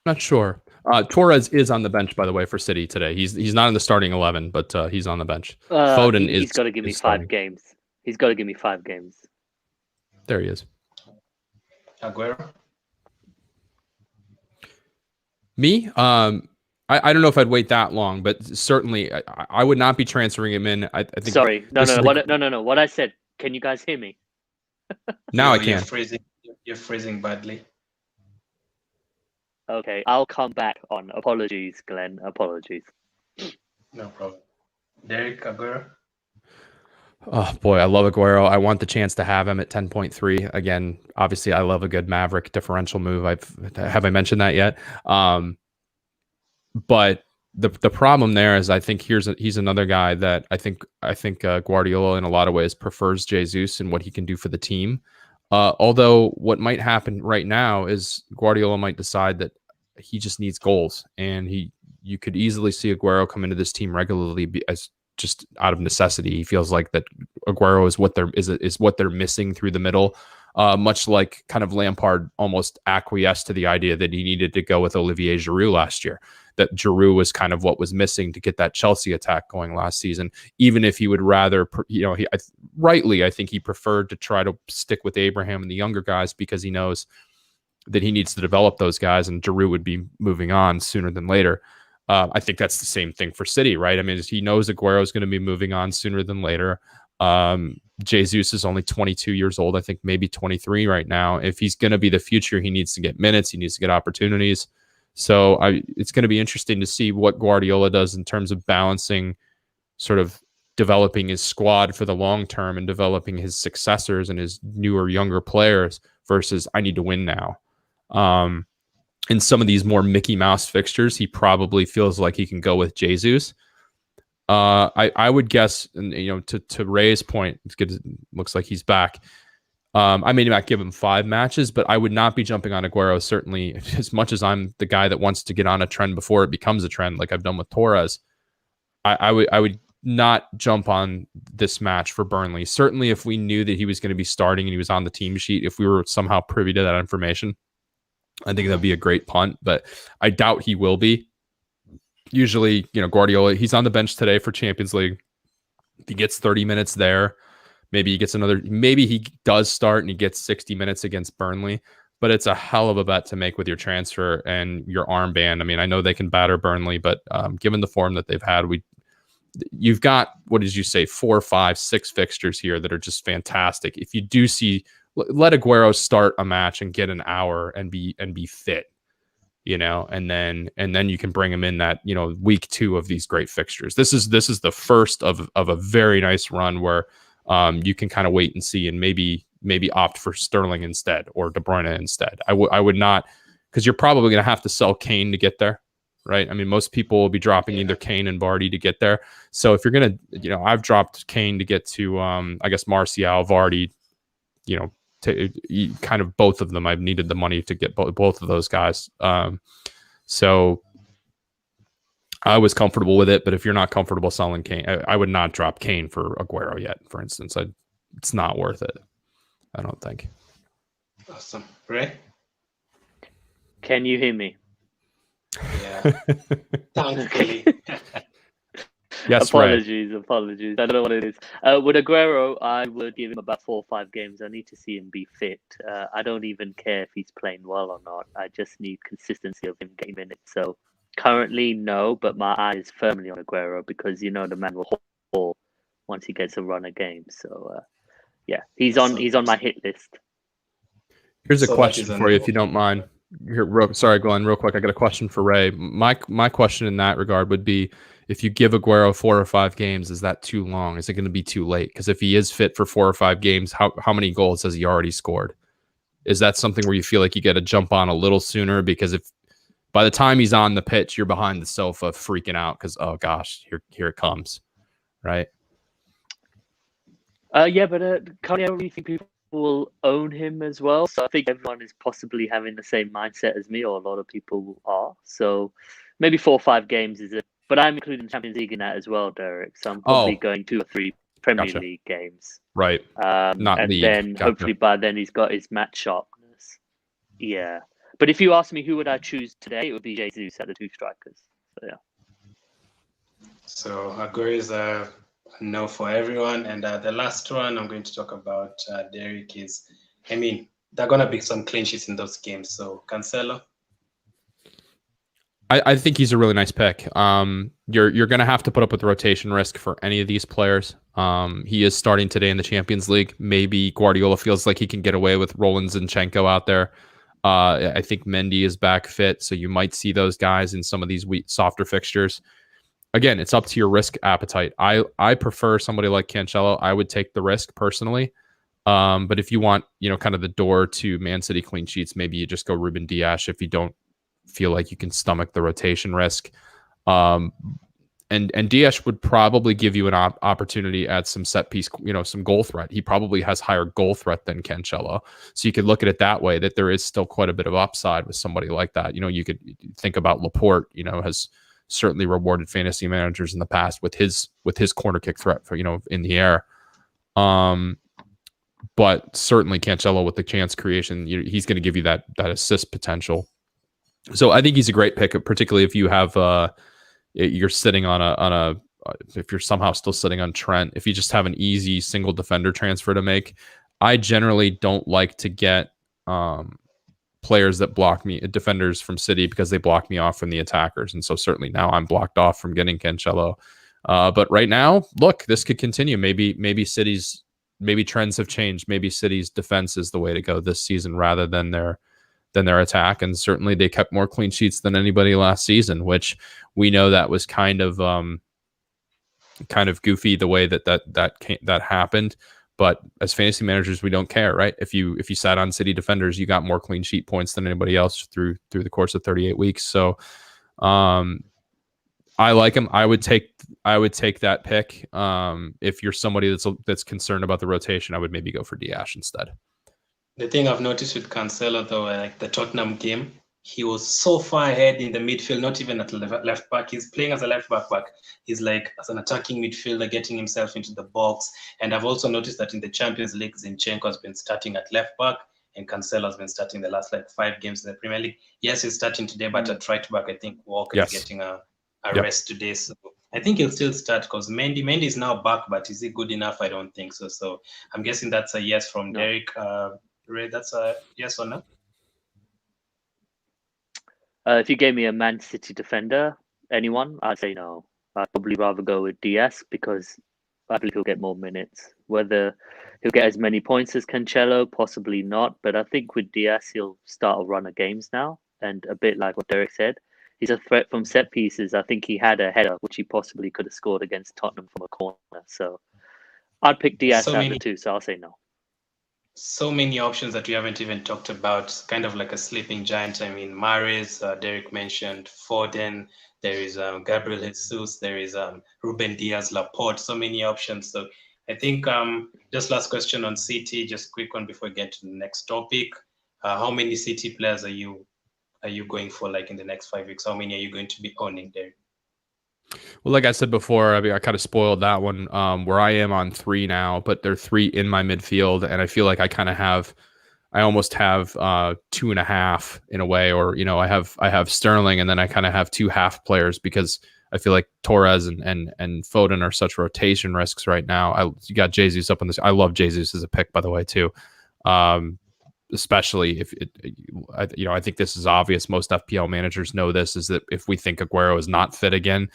Not sure. Torres is on the bench, by the way, for City today. He's not in the starting 11, but he's on the bench. Foden He's got to give me 5 games. He's got to give me 5 games. There he is. Aguero? Me? I don't know if I'd wait that long, but certainly I would not be transferring him in. I think. Sorry, no. What I said. Can you guys hear me? Now I can. You're freezing badly. Okay, I'll come back on. Apologies, Glenn. Apologies. No problem. Derek, Aguero? Oh, boy, I love Aguero. I want the chance to have him at 10.3. Again, obviously, I love a good Maverick differential move. Have I mentioned that yet? But the problem there is I think he's another guy that I think Guardiola in a lot of ways prefers Jesus and what he can do for the team. Although what might happen right now is Guardiola might decide that he just needs goals, and you could easily see Aguero come into this team regularly as just out of necessity. He feels like that Aguero is what they're missing through the middle, much like kind of Lampard almost acquiesced to the idea that he needed to go with Olivier Giroud last year. That Giroud was kind of what was missing to get that Chelsea attack going last season, even if he would rather, I think he preferred to try to stick with Abraham and the younger guys because he knows that he needs to develop those guys, and Giroud would be moving on sooner than later. I think that's the same thing for City, right? I mean, he knows Aguero is going to be moving on sooner than later. Jesus is only 22 years old, I think maybe 23 right now. If he's going to be the future, he needs to get minutes, he needs to get opportunities. So it's going to be interesting to see what Guardiola does in terms of balancing sort of developing his squad for the long term and developing his successors and his newer, younger players versus I need to win now. In some of these more Mickey Mouse fixtures, he probably feels like he can go with Jesus. I would guess, and to Ray's point, it's good. It looks like he's back. I may not give him 5 matches, but I would not be jumping on Aguero, certainly, as much as I'm the guy that wants to get on a trend before it becomes a trend, like I've done with Torres. I would not jump on this match for Burnley. Certainly, if we knew that he was going to be starting and he was on the team sheet, if we were somehow privy to that information, I think that'd be a great punt, but I doubt he will be. Usually, Guardiola, he's on the bench today for Champions League. If he gets 30 minutes there, maybe he does start and he gets 60 minutes against Burnley. but it's a hell of a bet to make with your transfer and your armband. I mean, I know they can batter Burnley, but given the form that they've had, you've got, what did you say, 4, 5, 6 fixtures here that are just fantastic. If you do see, let Aguero start a match and get an hour and be fit, and then you can bring him in that, week 2 of these great fixtures. This is the first of a very nice run where you can kind of wait and see and maybe opt for Sterling instead or De Bruyne instead. I would not, because you're probably going to have to sell Kane to get there, right? I mean, most people will be dropping either Kane and Vardy to get there. So if you're going to, I've dropped Kane to get to, I guess, Martial, Vardy, to kind of both of them. I've needed the money to get both of those guys. So I was comfortable with it, but if you're not comfortable selling Kane, I would not drop Kane for Aguero yet, for instance. It's not worth it, I don't think. Awesome. Rey? Can you hear me? Yeah. Thankfully. Yes, apologies. I don't know what it is. With Aguero, I would give him about 4 or 5 games. I need to see him be fit. I don't even care if he's playing well or not. I just need consistency of him getting minutes. So currently, no, but my eye is firmly on Aguero because the man will haul once he gets a run of games. So yeah, he's on my hit list. Here's a question for you, if you don't mind. Sorry, Glenn, real quick. I got a question for Rey. My question in that regard would be, if you give Aguero 4 or 5 games, is that too long? Is it going to be too late? Because if he is fit for 4 or 5 games, how many goals has he already scored? Is that something where you feel like you got to jump on a little sooner? Because if by the time he's on the pitch, you're behind the sofa freaking out because, oh gosh, here it comes, right? Yeah, but currently I don't really think people will own him as well. So I think everyone is possibly having the same mindset as me, or a lot of people are. So maybe 4 or 5 games is it. But I'm including Champions League in that as well, Derek. So I'm probably going 2 or 3 Premier League games. Right. Not and league. then hopefully by then he's got his match sharpness. Yeah. But if you ask me who would I choose today, it would be Jesus at the 2 strikers. So yeah. So Aguero is a no for everyone. And the last one I'm going to talk about, Derek, is, there are going to be some clean sheets in those games. So Cancelo. I think he's a really nice pick. You're going to have to put up with the rotation risk for any of these players. He is starting today in the Champions League. Maybe Guardiola feels like he can get away with Roland Zinchenko out there. I think Mendy is back fit, so you might see those guys in some of these softer fixtures. Again, it's up to your risk appetite. I prefer somebody like Cancelo. I would take the risk personally. But if you want, kind of the door to Man City clean sheets, maybe you just go Ruben Dias if you don't feel like you can stomach the rotation risk. And Dias would probably give you an opportunity at some set piece, some goal threat. He probably has higher goal threat than Cancelo. So you could look at it that way, that there is still quite a bit of upside with somebody like that. You could think about Laporte, has certainly rewarded fantasy managers in the past with his corner kick threat for, in the air. But certainly Cancelo with the chance creation, he's going to give you that assist potential. So I think he's a great pick, particularly if you have you're sitting on if you're somehow still sitting on Trent. If you just have an easy single defender transfer to make, I generally don't like to get players that block me, defenders from City, because they block me off from the attackers, and so certainly now I'm blocked off from getting Cancelo. But right now, look, this could continue. Maybe trends have changed. Maybe City's defense is the way to go this season rather than their attack, and certainly they kept more clean sheets than anybody last season, which we know that was kind of goofy the way that happened. But as fantasy managers, we don't care, right? If you sat on City defenders, you got more clean sheet points than anybody else through the course of 38 weeks. So I like him. I would take that pick. If you're somebody that's concerned about the rotation, I would maybe go for Dias instead. The thing I've noticed with Cancelo, though, like the Tottenham game, he was so far ahead in the midfield, not even at left back. He's playing as a left back. He's like as an attacking midfielder, getting himself into the box. And I've also noticed that in the Champions League, Zinchenko has been starting at left back, and Cancelo has been starting the last 5 games in the Premier League. Yes, he's starting today, but at right back, I think Walker is getting a rest today. So I think he'll still start because Mendy is now back, but is he good enough? I don't think so. So I'm guessing that's a yes from Derek. Rey, that's a yes or no? If you gave me a Man City defender, anyone, I'd say no. I'd probably rather go with DS because I believe he'll get more minutes. Whether he'll get as many points as Cancelo, possibly not. But I think with DS, he'll start a run of games now. And a bit like what Derek said, he's a threat from set pieces. I think he had a header, which he possibly could have scored against Tottenham from a corner. So I'd pick DS out of the two, so I'll say no. So many options that we haven't even talked about, kind of like a sleeping giant. I mean, Mahrez, Derek mentioned, Foden, there is Gabriel Jesus, there is Ruben Diaz, Laporte, so many options. So I think just last question on City, just quick one before we get to the next topic. How many City players are you going for, like, in the next 5 weeks? How many are you going to be owning there? Well, like I said before, I mean, I kind of spoiled that one where I am on 3 now, but there are 3 in my midfield. And I feel like I almost have 2.5 in a way, or, I have Sterling, and then I kind of have 2 half players because I feel like Torres and Foden are such rotation risks right now. You got Jesus up on this. I love Jesus as a pick, by the way, too. Especially if I think this is obvious. Most FPL managers know this, is that if we think Aguero is not fit again,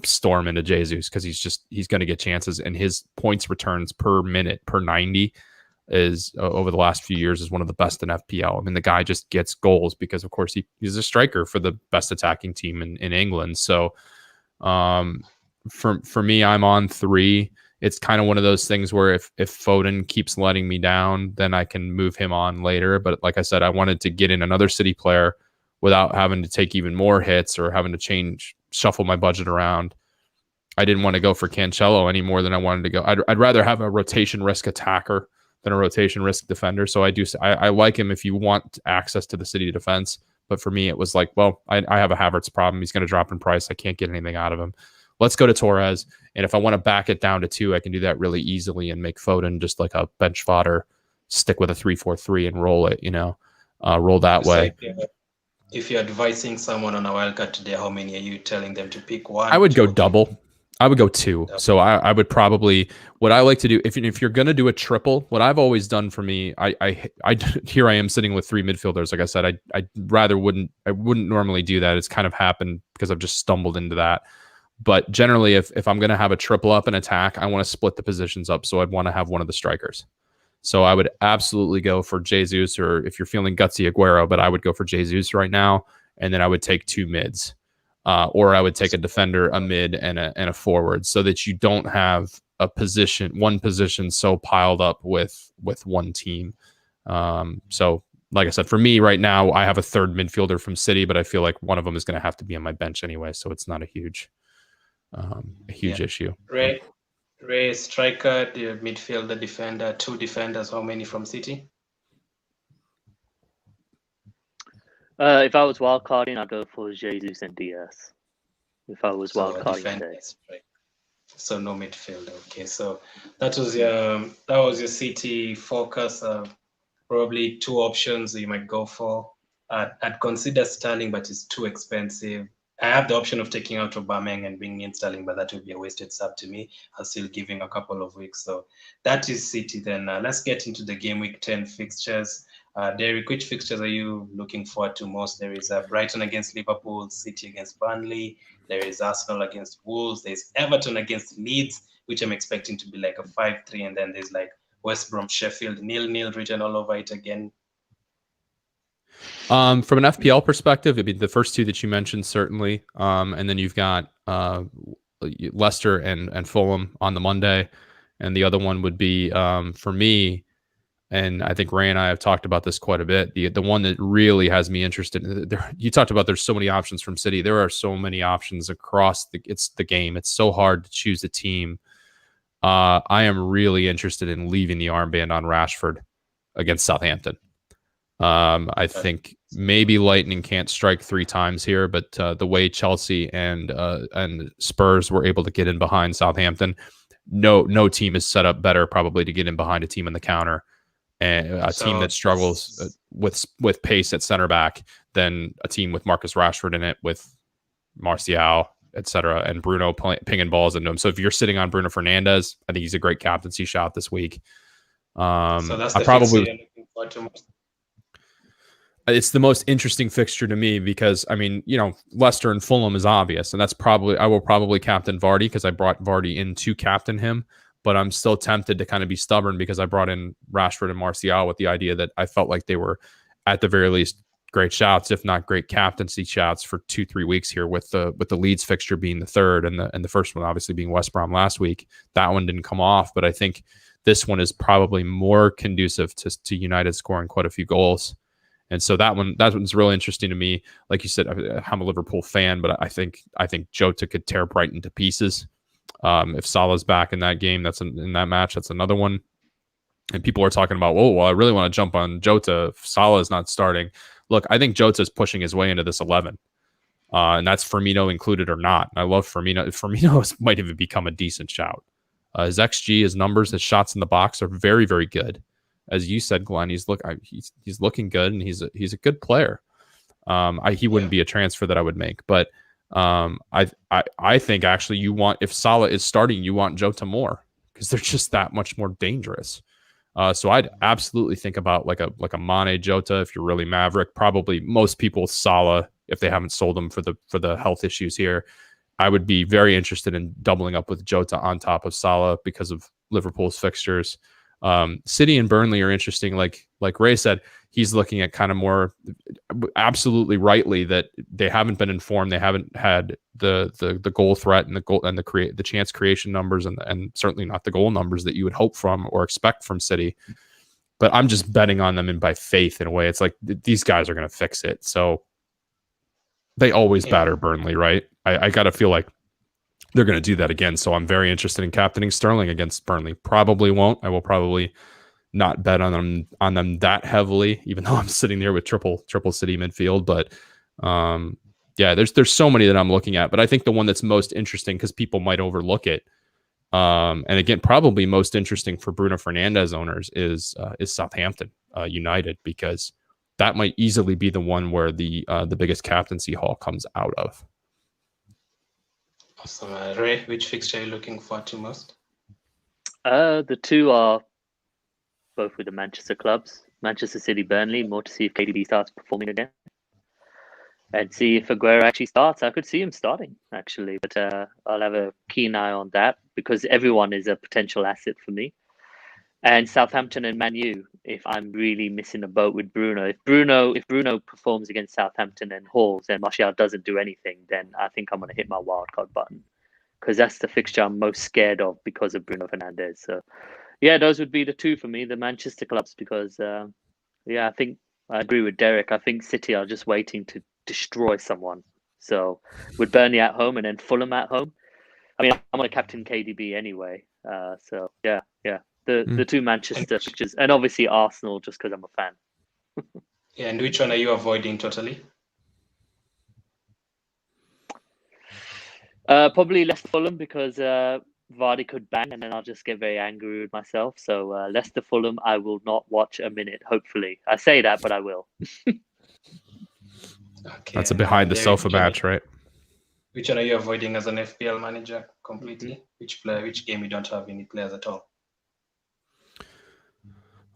storm into Jesus, because he's going to get chances, and his points returns per minute per 90 is over the last few years is one of the best in FPL. I mean, the guy just gets goals because, of course, he's a striker for the best attacking team in England. So for me, I'm on 3. It's kind of one of those things where if Foden keeps letting me down, then I can move him on later. But like I said, I wanted to get in another City player without having to take even more hits or having to shuffle my budget around. I didn't want to go for Cancelo any more than I wanted to go. I'd rather have a rotation risk attacker than a rotation risk defender. So I like him if you want access to the City defense. But for me, it was like, well, I have a Havertz problem. He's going to drop in price. I can't get anything out of him. Let's go to Torres. And if I want to back it down to 2, I can do that really easily and make Foden just like a bench fodder, stick with a 3-4-3 and roll it, roll that way. Like, if you're advising someone on a wildcard today, how many are you telling them to pick? 1? I would go double. I would go 2. So I would probably, what I like to do, if you're going to do a triple, what I've always done for me, I here I am sitting with 3 midfielders. Like I said, I wouldn't normally do that. It's kind of happened because I've just stumbled into that. But generally, if I'm going to have a triple up and attack, I want to split the positions up. So I'd want to have one of the strikers. So I would absolutely go for Jesus, or if you're feeling gutsy, Aguero, but I would go for Jesus right now. And then I would take 2 mids. Or I would take a defender, a mid, and a forward, so that you don't have one position so piled up with one team. So like I said, for me right now, I have a 3rd midfielder from City, but I feel like one of them is going to have to be on my bench anyway. So it's not a huge issue. Rey, striker, the midfielder, defender, 2 defenders. How many from City? If I was wildcarding, I'd go for Jesus and DS. If I was wildcarding today. So no midfielder. Okay, so that was your City focus. Probably 2 options you might go for. I'd consider Sterling, but it's too expensive. I have the option of taking out Aubameyang and bringing in Sterling, but that would be a wasted sub to me. I'm still giving a couple of weeks. So that is City. Then let's get into the game week 10 fixtures. Derek, which fixtures are you looking forward to most? There is Brighton against Liverpool, City against Burnley. There is Arsenal against Wolves. There's Everton against Leeds, which I'm expecting to be like a 5-3. And then there's like West Brom, Sheffield, 0-0 written all over it again. From an FPL perspective, I mean, the first 2 that you mentioned, certainly. And then you've got Leicester and Fulham on the Monday. And the other one would be, for me, and I think Ray and I have talked about this quite a bit, the one that really has me interested. You talked about there's so many options from City. There are so many options across the game. It's so hard to choose a team. I am really interested in leaving the armband on Rashford against Southampton. I think maybe Lightning can't strike 3 times here, but the way Chelsea and Spurs were able to get in behind Southampton, no team is set up better probably to get in behind a team in the counter, and a team that struggles with pace at center back than a team with Marcus Rashford in it, with Martial, etc., and Bruno pinging balls into him. So if you're sitting on Bruno Fernandes, I think he's a great captaincy shot this week. So that's the fixture you're looking forward to most. it's the most interesting fixture to me because, I mean, Leicester and Fulham is obvious. And that's I will probably captain Vardy because I brought Vardy in to captain him. But I'm still tempted to kind of be stubborn because I brought in Rashford and Martial with the idea that I felt like they were, at the very least, great shouts, if not great captaincy shouts for 2-3 weeks here, with the Leeds fixture being the third and the first one obviously being West Brom last week. That one didn't come off, but I think this one is probably more conducive to United scoring quite a few goals. And so that one's really interesting to me. Like you said, I'm a Liverpool fan, but I think Jota could tear Brighton to pieces. If Salah's back in that game, in that match, that's another one. And people are talking about, well, I really want to jump on Jota if Salah is not starting. Look, I think Jota is pushing his way into this 11. And that's Firmino included or not. I love Firmino. Firmino might even become a decent shout. His XG, his numbers, his shots in the box are very, very good. As you said, Glenn, he's looking good, and he's a good player. He wouldn't be a transfer that I would make, but I think actually if Salah is starting, you want Jota more because they're just that much more dangerous. So I'd absolutely think about like a Mane Jota if you're really maverick. Probably most people Salah if they haven't sold him for the health issues here. I would be very interested in doubling up with Jota on top of Salah because of Liverpool's fixtures. City and Burnley are interesting. Like Ray said, he's looking at kind of more absolutely rightly that they haven't been informed. They haven't had the goal threat and the chance creation numbers and certainly not the goal numbers that you would hope from or expect from City. But I'm just betting on them and by faith in a way. It's like these guys are going to fix it. So they always batter Burnley, right? I got to feel like they're going to do that again. So I'm very interested in captaining Sterling against Burnley. Probably won't. I will probably not bet on them that heavily, even though I'm sitting there with triple City midfield. But there's so many that I'm looking at. But I think the one that's most interesting because people might overlook it, and again probably most interesting for Bruno Fernandes owners is Southampton United, because that might easily be the one where the biggest captaincy haul comes out of. Awesome. Ray, which fixture are you looking forward to most? The two are both with the Manchester clubs. Manchester City, Burnley, more to see if KDB starts performing again. And see if Aguero actually starts. I could see him starting, actually. But I'll have a keen eye on that because everyone is a potential asset for me. And Southampton and Man U, if I'm really missing a boat with Bruno. If Bruno performs against Southampton and hauls and Martial doesn't do anything, then I think I'm going to hit my wildcard button. Because that's the fixture I'm most scared of because of Bruno Fernandes. So, yeah, those would be the two for me, the Manchester clubs, because, I think I agree with Derek. I think City are just waiting to destroy someone. So, with Burnley at home and then Fulham at home, I mean, I'm going to captain KDB anyway. The two Manchester fixtures, and obviously Arsenal, just because I'm a fan. Yeah, and which one are you avoiding totally? Probably Leicester Fulham because Vardy could bang, and then I'll just get very angry with myself. So Leicester Fulham, I will not watch a minute. Hopefully, I say that, but I will. Okay, that's a behind the sofa match, right? Which one are you avoiding as an FPL manager completely? Mm-hmm. Which game you don't have any players at all?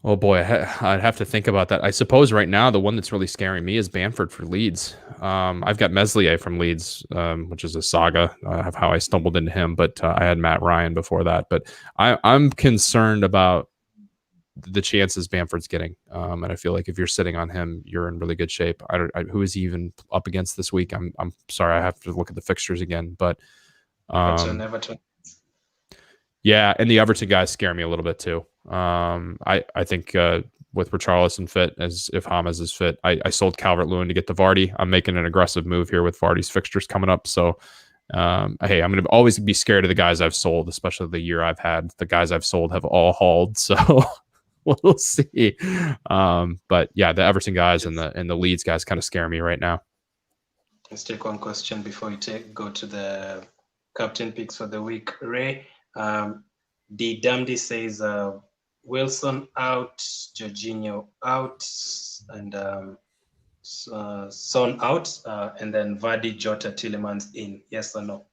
Oh boy, I'd have to think about that. I suppose right now the one that's really scaring me is Bamford for Leeds. I've got Meslier from Leeds, which is a saga of how I stumbled into him, but I had Matt Ryan before that. But I'm concerned about the chances Bamford's getting, and I feel like if you're sitting on him, you're in really good shape. Who is he even up against this week? I'm sorry, I have to look at the fixtures again, but Everton. Yeah, and the Everton guys scare me a little bit too. I think with Richarlison fit, as if James is fit, I sold Calvert-Lewin to get the Vardy. I'm making an aggressive move here with Vardy's fixtures coming up. So, hey, I'm going to always be scared of the guys I've sold, especially the year I've had. The guys I've sold have all hauled, so we'll see. But yeah, the Everton guys and the Leeds guys kind of scare me right now. Let's take one question before you go to the captain picks for the week. Ray, the Damdy says Wilson out, Jorginho out, and Son out, and then Vardy, Jota, Tielemans in. Yes or no?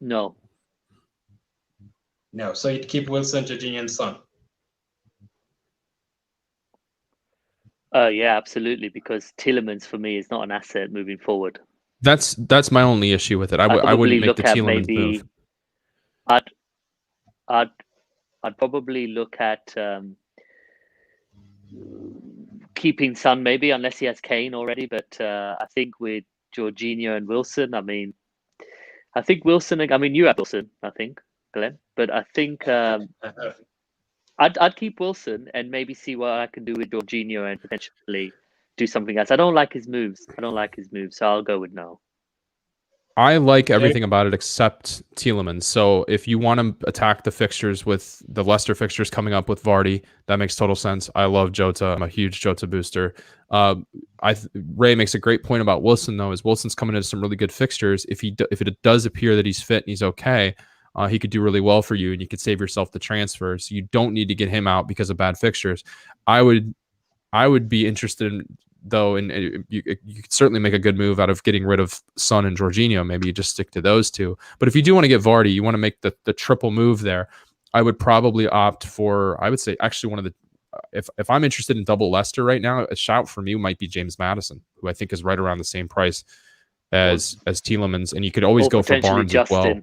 No. No. So you'd keep Wilson, Jorginho, and Son? Yeah, absolutely. Because Tielemans for me is not an asset moving forward. That's my only issue with it. I wouldn't make the Tielemans move. I'd probably look at keeping Son maybe, unless he has Kane already. But I think with Jorginho and Wilson, I mean, you have Wilson, I think, Glenn. But I think I'd keep Wilson and maybe see what I can do with Jorginho and potentially do something else. I don't like his moves. So I'll go with no. I like everything about it except Tielemans. So if you want to attack the fixtures with the Leicester fixtures coming up with Vardy, that makes total sense. I love Jota. I'm a huge Jota booster. Ray makes a great point about Wilson, though, is Wilson's coming into some really good fixtures. If it does appear that he's fit and he's okay, he could do really well for you, and you could save yourself the transfer. So you don't need to get him out because of bad fixtures. I would be interested in, though, and you could certainly make a good move out of getting rid of Son and Jorginho. Maybe you just stick to those two. But if you do want to get Vardy, you want to make the triple move there. I would probably opt for, I would say, actually one of the, if I'm interested in double Leicester right now, a shout for me might be James Maddison, who I think is right around the same price as Tielemans, and you could always go for Barnes as well.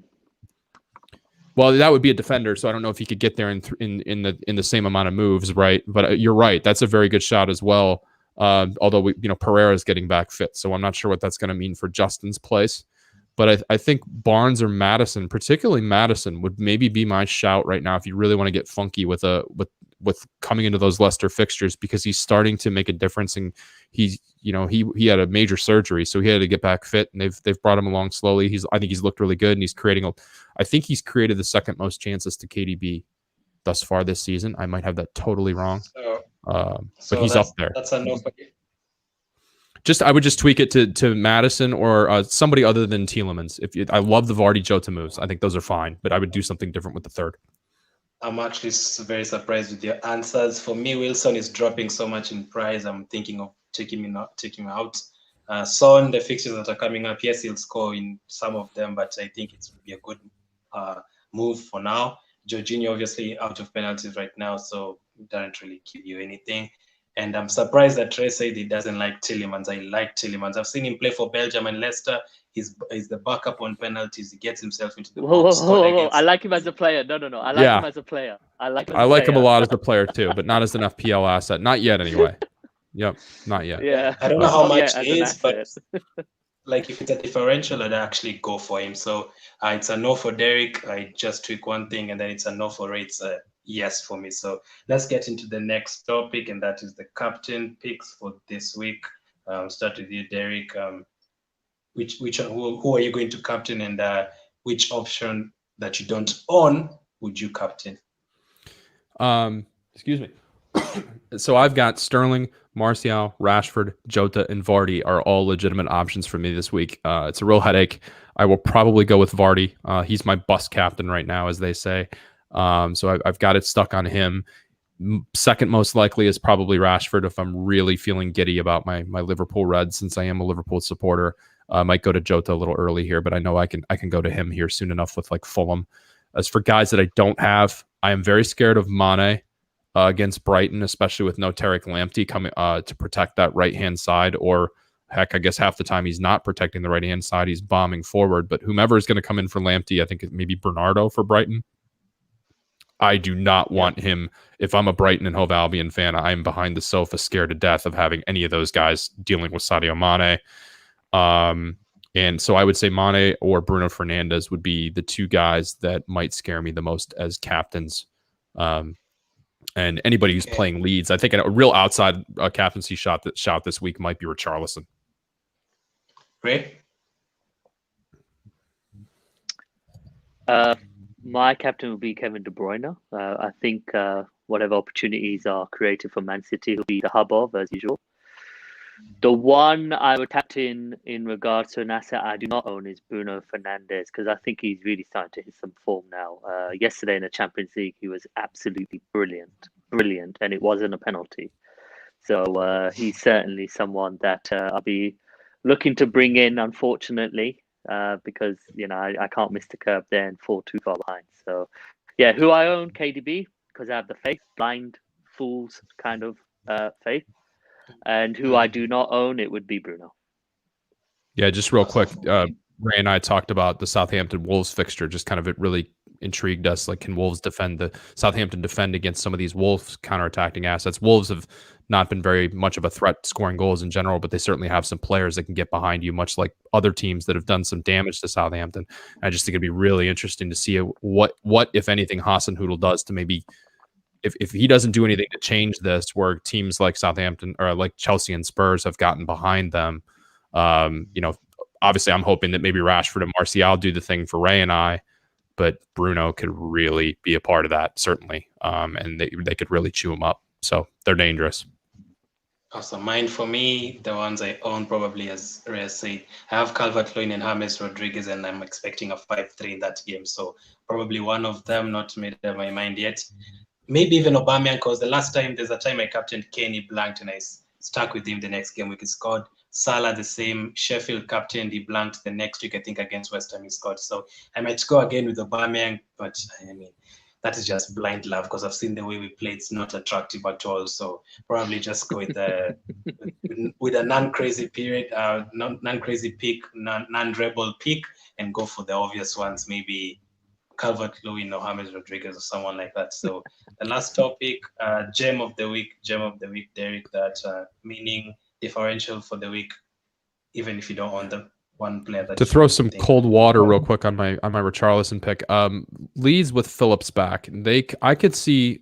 Well, that would be a defender, so I don't know if he could get there in the same amount of moves, right? But you're right, that's a very good shot as well. Although Pereira is getting back fit, so I'm not sure what that's going to mean for Justin's place. But I think Barnes or Maddison, particularly Maddison, would maybe be my shout right now if you really want to get funky with coming into those Leicester fixtures, because he's starting to make a difference. And he had a major surgery, so he had to get back fit, and they've brought him along slowly. I think he's looked really good, and he's created the second most chances to KDB thus far this season. I might have that totally wrong. But he's up there. That's a no for you. I would just tweak it to Maddison or somebody other than Tielemans. I love the Vardy Jota moves. I think those are fine, but I would do something different with the third. I'm actually very surprised with your answers. For me, Wilson is dropping so much in price. I'm thinking of taking him out. Son, the fixtures that are coming up, yes, he'll score in some of them, but I think it would be a good move for now. Jorginho obviously out of penalties right now, so it doesn't really give you anything. And I'm surprised that Trey said he doesn't like Tielemans. I like Tielemans. I've seen him play for Belgium and Leicester. He's the backup on penalties. He gets himself into the box. Whoa. I like him as a player. No. I like him as a player. I like him a lot as a player too, but not as an FPL asset. Not yet, anyway. Yep, not yet. Yeah. I don't know how much he is, but like if it's a differential, I'd actually go for him. So it's a no for Derek. I just tweak one thing, and then it's a no for Ray. It's a yes for me. So let's get into the next topic, and that is the captain picks for this week. Start with you, Derek. Who are you going to captain, and which option that you don't own would you captain? Excuse me. So I've got Sterling, Martial, Rashford, Jota, and Vardy are all legitimate options for me this week. It's a real headache. I will probably go with Vardy. He's my bus captain right now, as they say. So I've got it stuck on him. Second most likely is probably Rashford if I'm really feeling giddy about my Liverpool Reds, since I am a Liverpool supporter. I might go to Jota a little early here, but I know I can go to him here soon enough with like Fulham. As for guys that I don't have, I am very scared of Mane against Brighton, especially with no Derek Lamptey coming to protect that right-hand side, or heck, I guess half the time he's not protecting the right-hand side. He's bombing forward, but whomever is going to come in for Lamptey, I think maybe Bernardo for Brighton. I do not want him. If I'm a Brighton and Hove Albion fan, I'm behind the sofa scared to death of having any of those guys dealing with Sadio Mane. And so I would say Mane or Bruno Fernandes would be the two guys that might scare me the most as captains. And anybody who's playing Leeds, I think a real outside captaincy shout this week might be Richarlison. Great. My captain will be Kevin De Bruyne. I think whatever opportunities are created for Man City, he'll be the hub of, as usual. The one I would captain in regards to an asset I do not own is Bruno Fernandes, because I think he's really starting to hit some form now. Yesterday in the Champions League, he was absolutely brilliant, and it wasn't a penalty. So he's certainly someone that I'll be looking to bring in, unfortunately, because I can't miss the curve there and fall too far behind. So yeah, who I own, KDB, because I have the faith, blind fools kind of faith. And who I do not own, it would be Bruno. Yeah, just real quick, Ray and I talked about the Southampton Wolves fixture. Just kind of it really intrigued us. Like, can Southampton defend against some of these Wolves counterattacking assets? Wolves have not been very much of a threat scoring goals in general, but they certainly have some players that can get behind you, much like other teams that have done some damage to Southampton. I just think it'd be really interesting to see what if anything, Hasenhüttl does to maybe, if he doesn't do anything to change this, where teams like Southampton or like Chelsea and Spurs have gotten behind them. Obviously I'm hoping that maybe Rashford and Martial do the thing for Ray and I, but Bruno could really be a part of that, certainly. And they could really chew him up. So they're dangerous. Awesome. Mine, for me, the ones I own probably, as Ray said, I have Calvert-Lewin and James Rodriguez, and I'm expecting a 5-3 in that game. So probably one of them, not made up my mind yet. Maybe even Aubameyang, because there's a time I captained Kane, he blanked, and I stuck with him the next game week. He scored. Salah the same. Sheffield captain, he blanked the next week, I think, against West Ham, he scored. So I might go again with Aubameyang, but I mean, that is just blind love, because I've seen the way we play. It's not attractive at all. So probably just go with a non-crazy period, non-crazy pick, non-rebel pick, and go for the obvious ones, maybe Calvert-Lewin or James Rodriguez or someone like that. So the last topic, gem of the week, Derek, that meaning differential for the week, even if you don't own the one player. That to throw some cold water real quick on my Richarlison pick, Leeds with Phillips back, I could see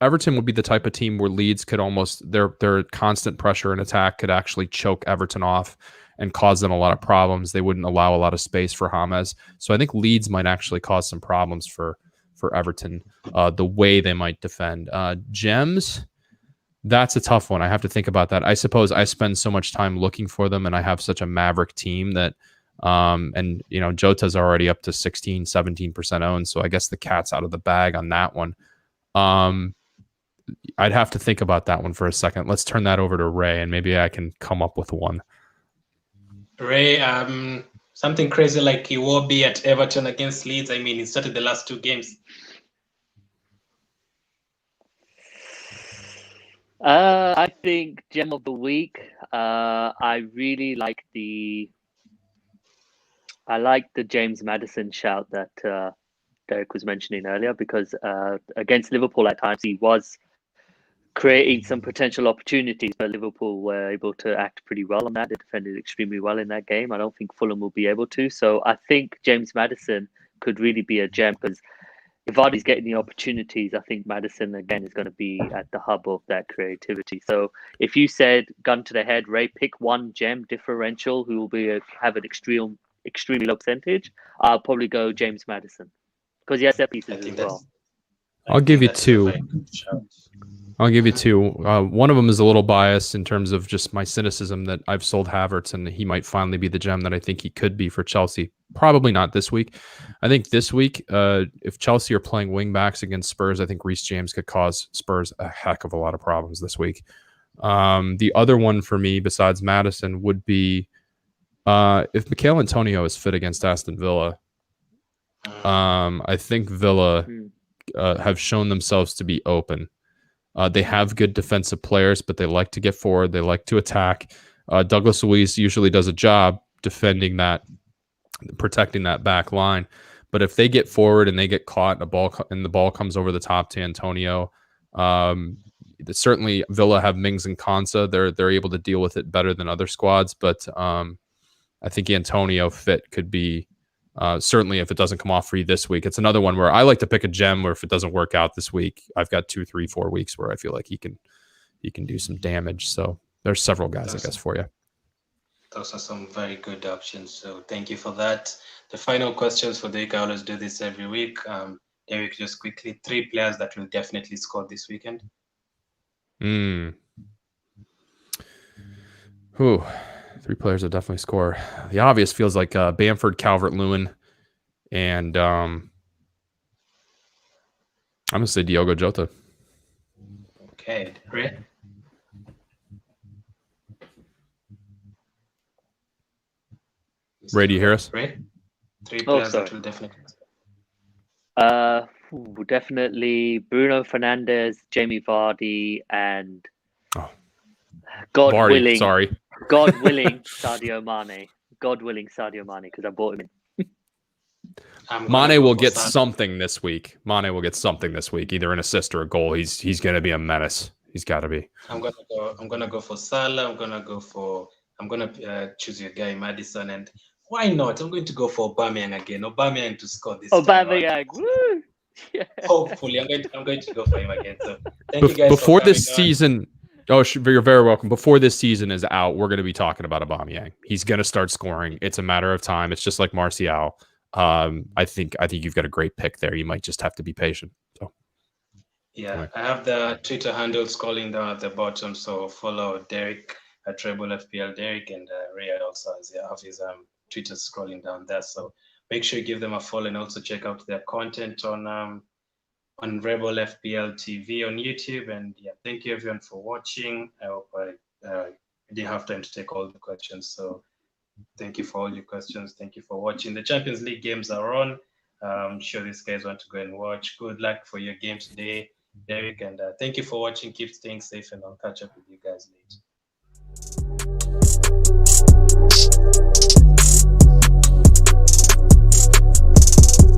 Everton would be the type of team where Leeds could almost, their constant pressure and attack could actually choke Everton off and cause them a lot of problems. They wouldn't allow a lot of space for James. So I think Leeds might actually cause some problems for Everton, the way they might defend. Gems, that's a tough one. I have to think about that. I suppose I spend so much time looking for them, and I have such a maverick team that, Jota's already up to 16, 17% owned. So I guess the cat's out of the bag on that one. I'd have to think about that one for a second. Let's turn that over to Ray, and maybe I can come up with one. Ray, something crazy like Iwobi at Everton against Leeds. I mean, he started the last two games. I think gem of the week. I really like the James Maddison shout that Derek was mentioning earlier, because against Liverpool at times he was creating some potential opportunities, but Liverpool were able to act pretty well on that. They defended extremely well in that game. I don't think Fulham will be able to. So I think James Maddison could really be a gem, because if Vardy's getting the opportunities, I think Maddison, again, is going to be at the hub of that creativity. So if you said, gun to the head, Ray, pick one gem differential who will have an extremely low percentage, I'll probably go James Maddison, because he has set pieces as well. I'll give you two. One of them is a little biased in terms of just my cynicism that I've sold Havertz, and he might finally be the gem that I think he could be for Chelsea. Probably not this week. I think this week, if Chelsea are playing wing backs against Spurs, I think Reece James could cause Spurs a heck of a lot of problems this week. The other one for me, besides Maddison, would be if Mikel Antonio is fit against Aston Villa. I think Villa have shown themselves to be open. They have good defensive players, but they like to get forward. They like to attack. Douglas Luiz usually does a job defending that, protecting that back line. But if they get forward and they get caught, and the ball comes over the top to Antonio, certainly Villa have Mings and Konsa. They're able to deal with it better than other squads. But I think Antonio fit could be, certainly if it doesn't come off for you this week. It's another one where I like to pick a gem where if it doesn't work out this week, I've got 2, 3, 4 weeks where I feel like he can do some damage. So there's several guys, I guess, for you. Those are some very good options. So thank you for that. The final questions for the week. I always do this every week. Eric, just quickly, 3 players that will definitely score this weekend. 3 players that definitely score. The obvious feels like Bamford, Calvert-Lewin, and I'm going to say Diogo Jota. Okay, Ray? Ray, do you hear us? Ray? 3 players that will definitely definitely Bruno Fernandes, Jamie Vardy, and God Vardy, willing. sorry. God willing, Sadio Mane. God willing, Sadio Mane, because I bought him in. Mane will get something this week. Mane will get something this week, either an assist or a goal. He's going to be a menace. He's got to be. I'm gonna go for Salah. I'm gonna choose your guy Maddison, and why not? I'm going to go for Aubameyang again. Aubameyang to score this time. Aubameyang, woo! Yeah. Hopefully, I'm going to go for him again. So thank you guys before this season. Oh, you're very welcome. Before this season is out, we're going to be talking about Aubameyang. He's going to start scoring. It's a matter of time. It's just like Martial. I think you've got a great pick there. You might just have to be patient. So, yeah, anyway. I have the Twitter handle scrolling down at the bottom. So follow Derek at Rebel FPL Derek, and Rey also have his Twitter scrolling down there. So make sure you give them a follow, and also check out their content on Rebel FPL TV on YouTube. And yeah, thank you everyone for watching. I hope I didn't have time to take all the questions. So thank you for all your questions. Thank you for watching. The Champions League games are on. I'm sure these guys want to go and watch. Good luck for your game today, Derek. And thank you for watching. Keep staying safe, and I'll catch up with you guys later.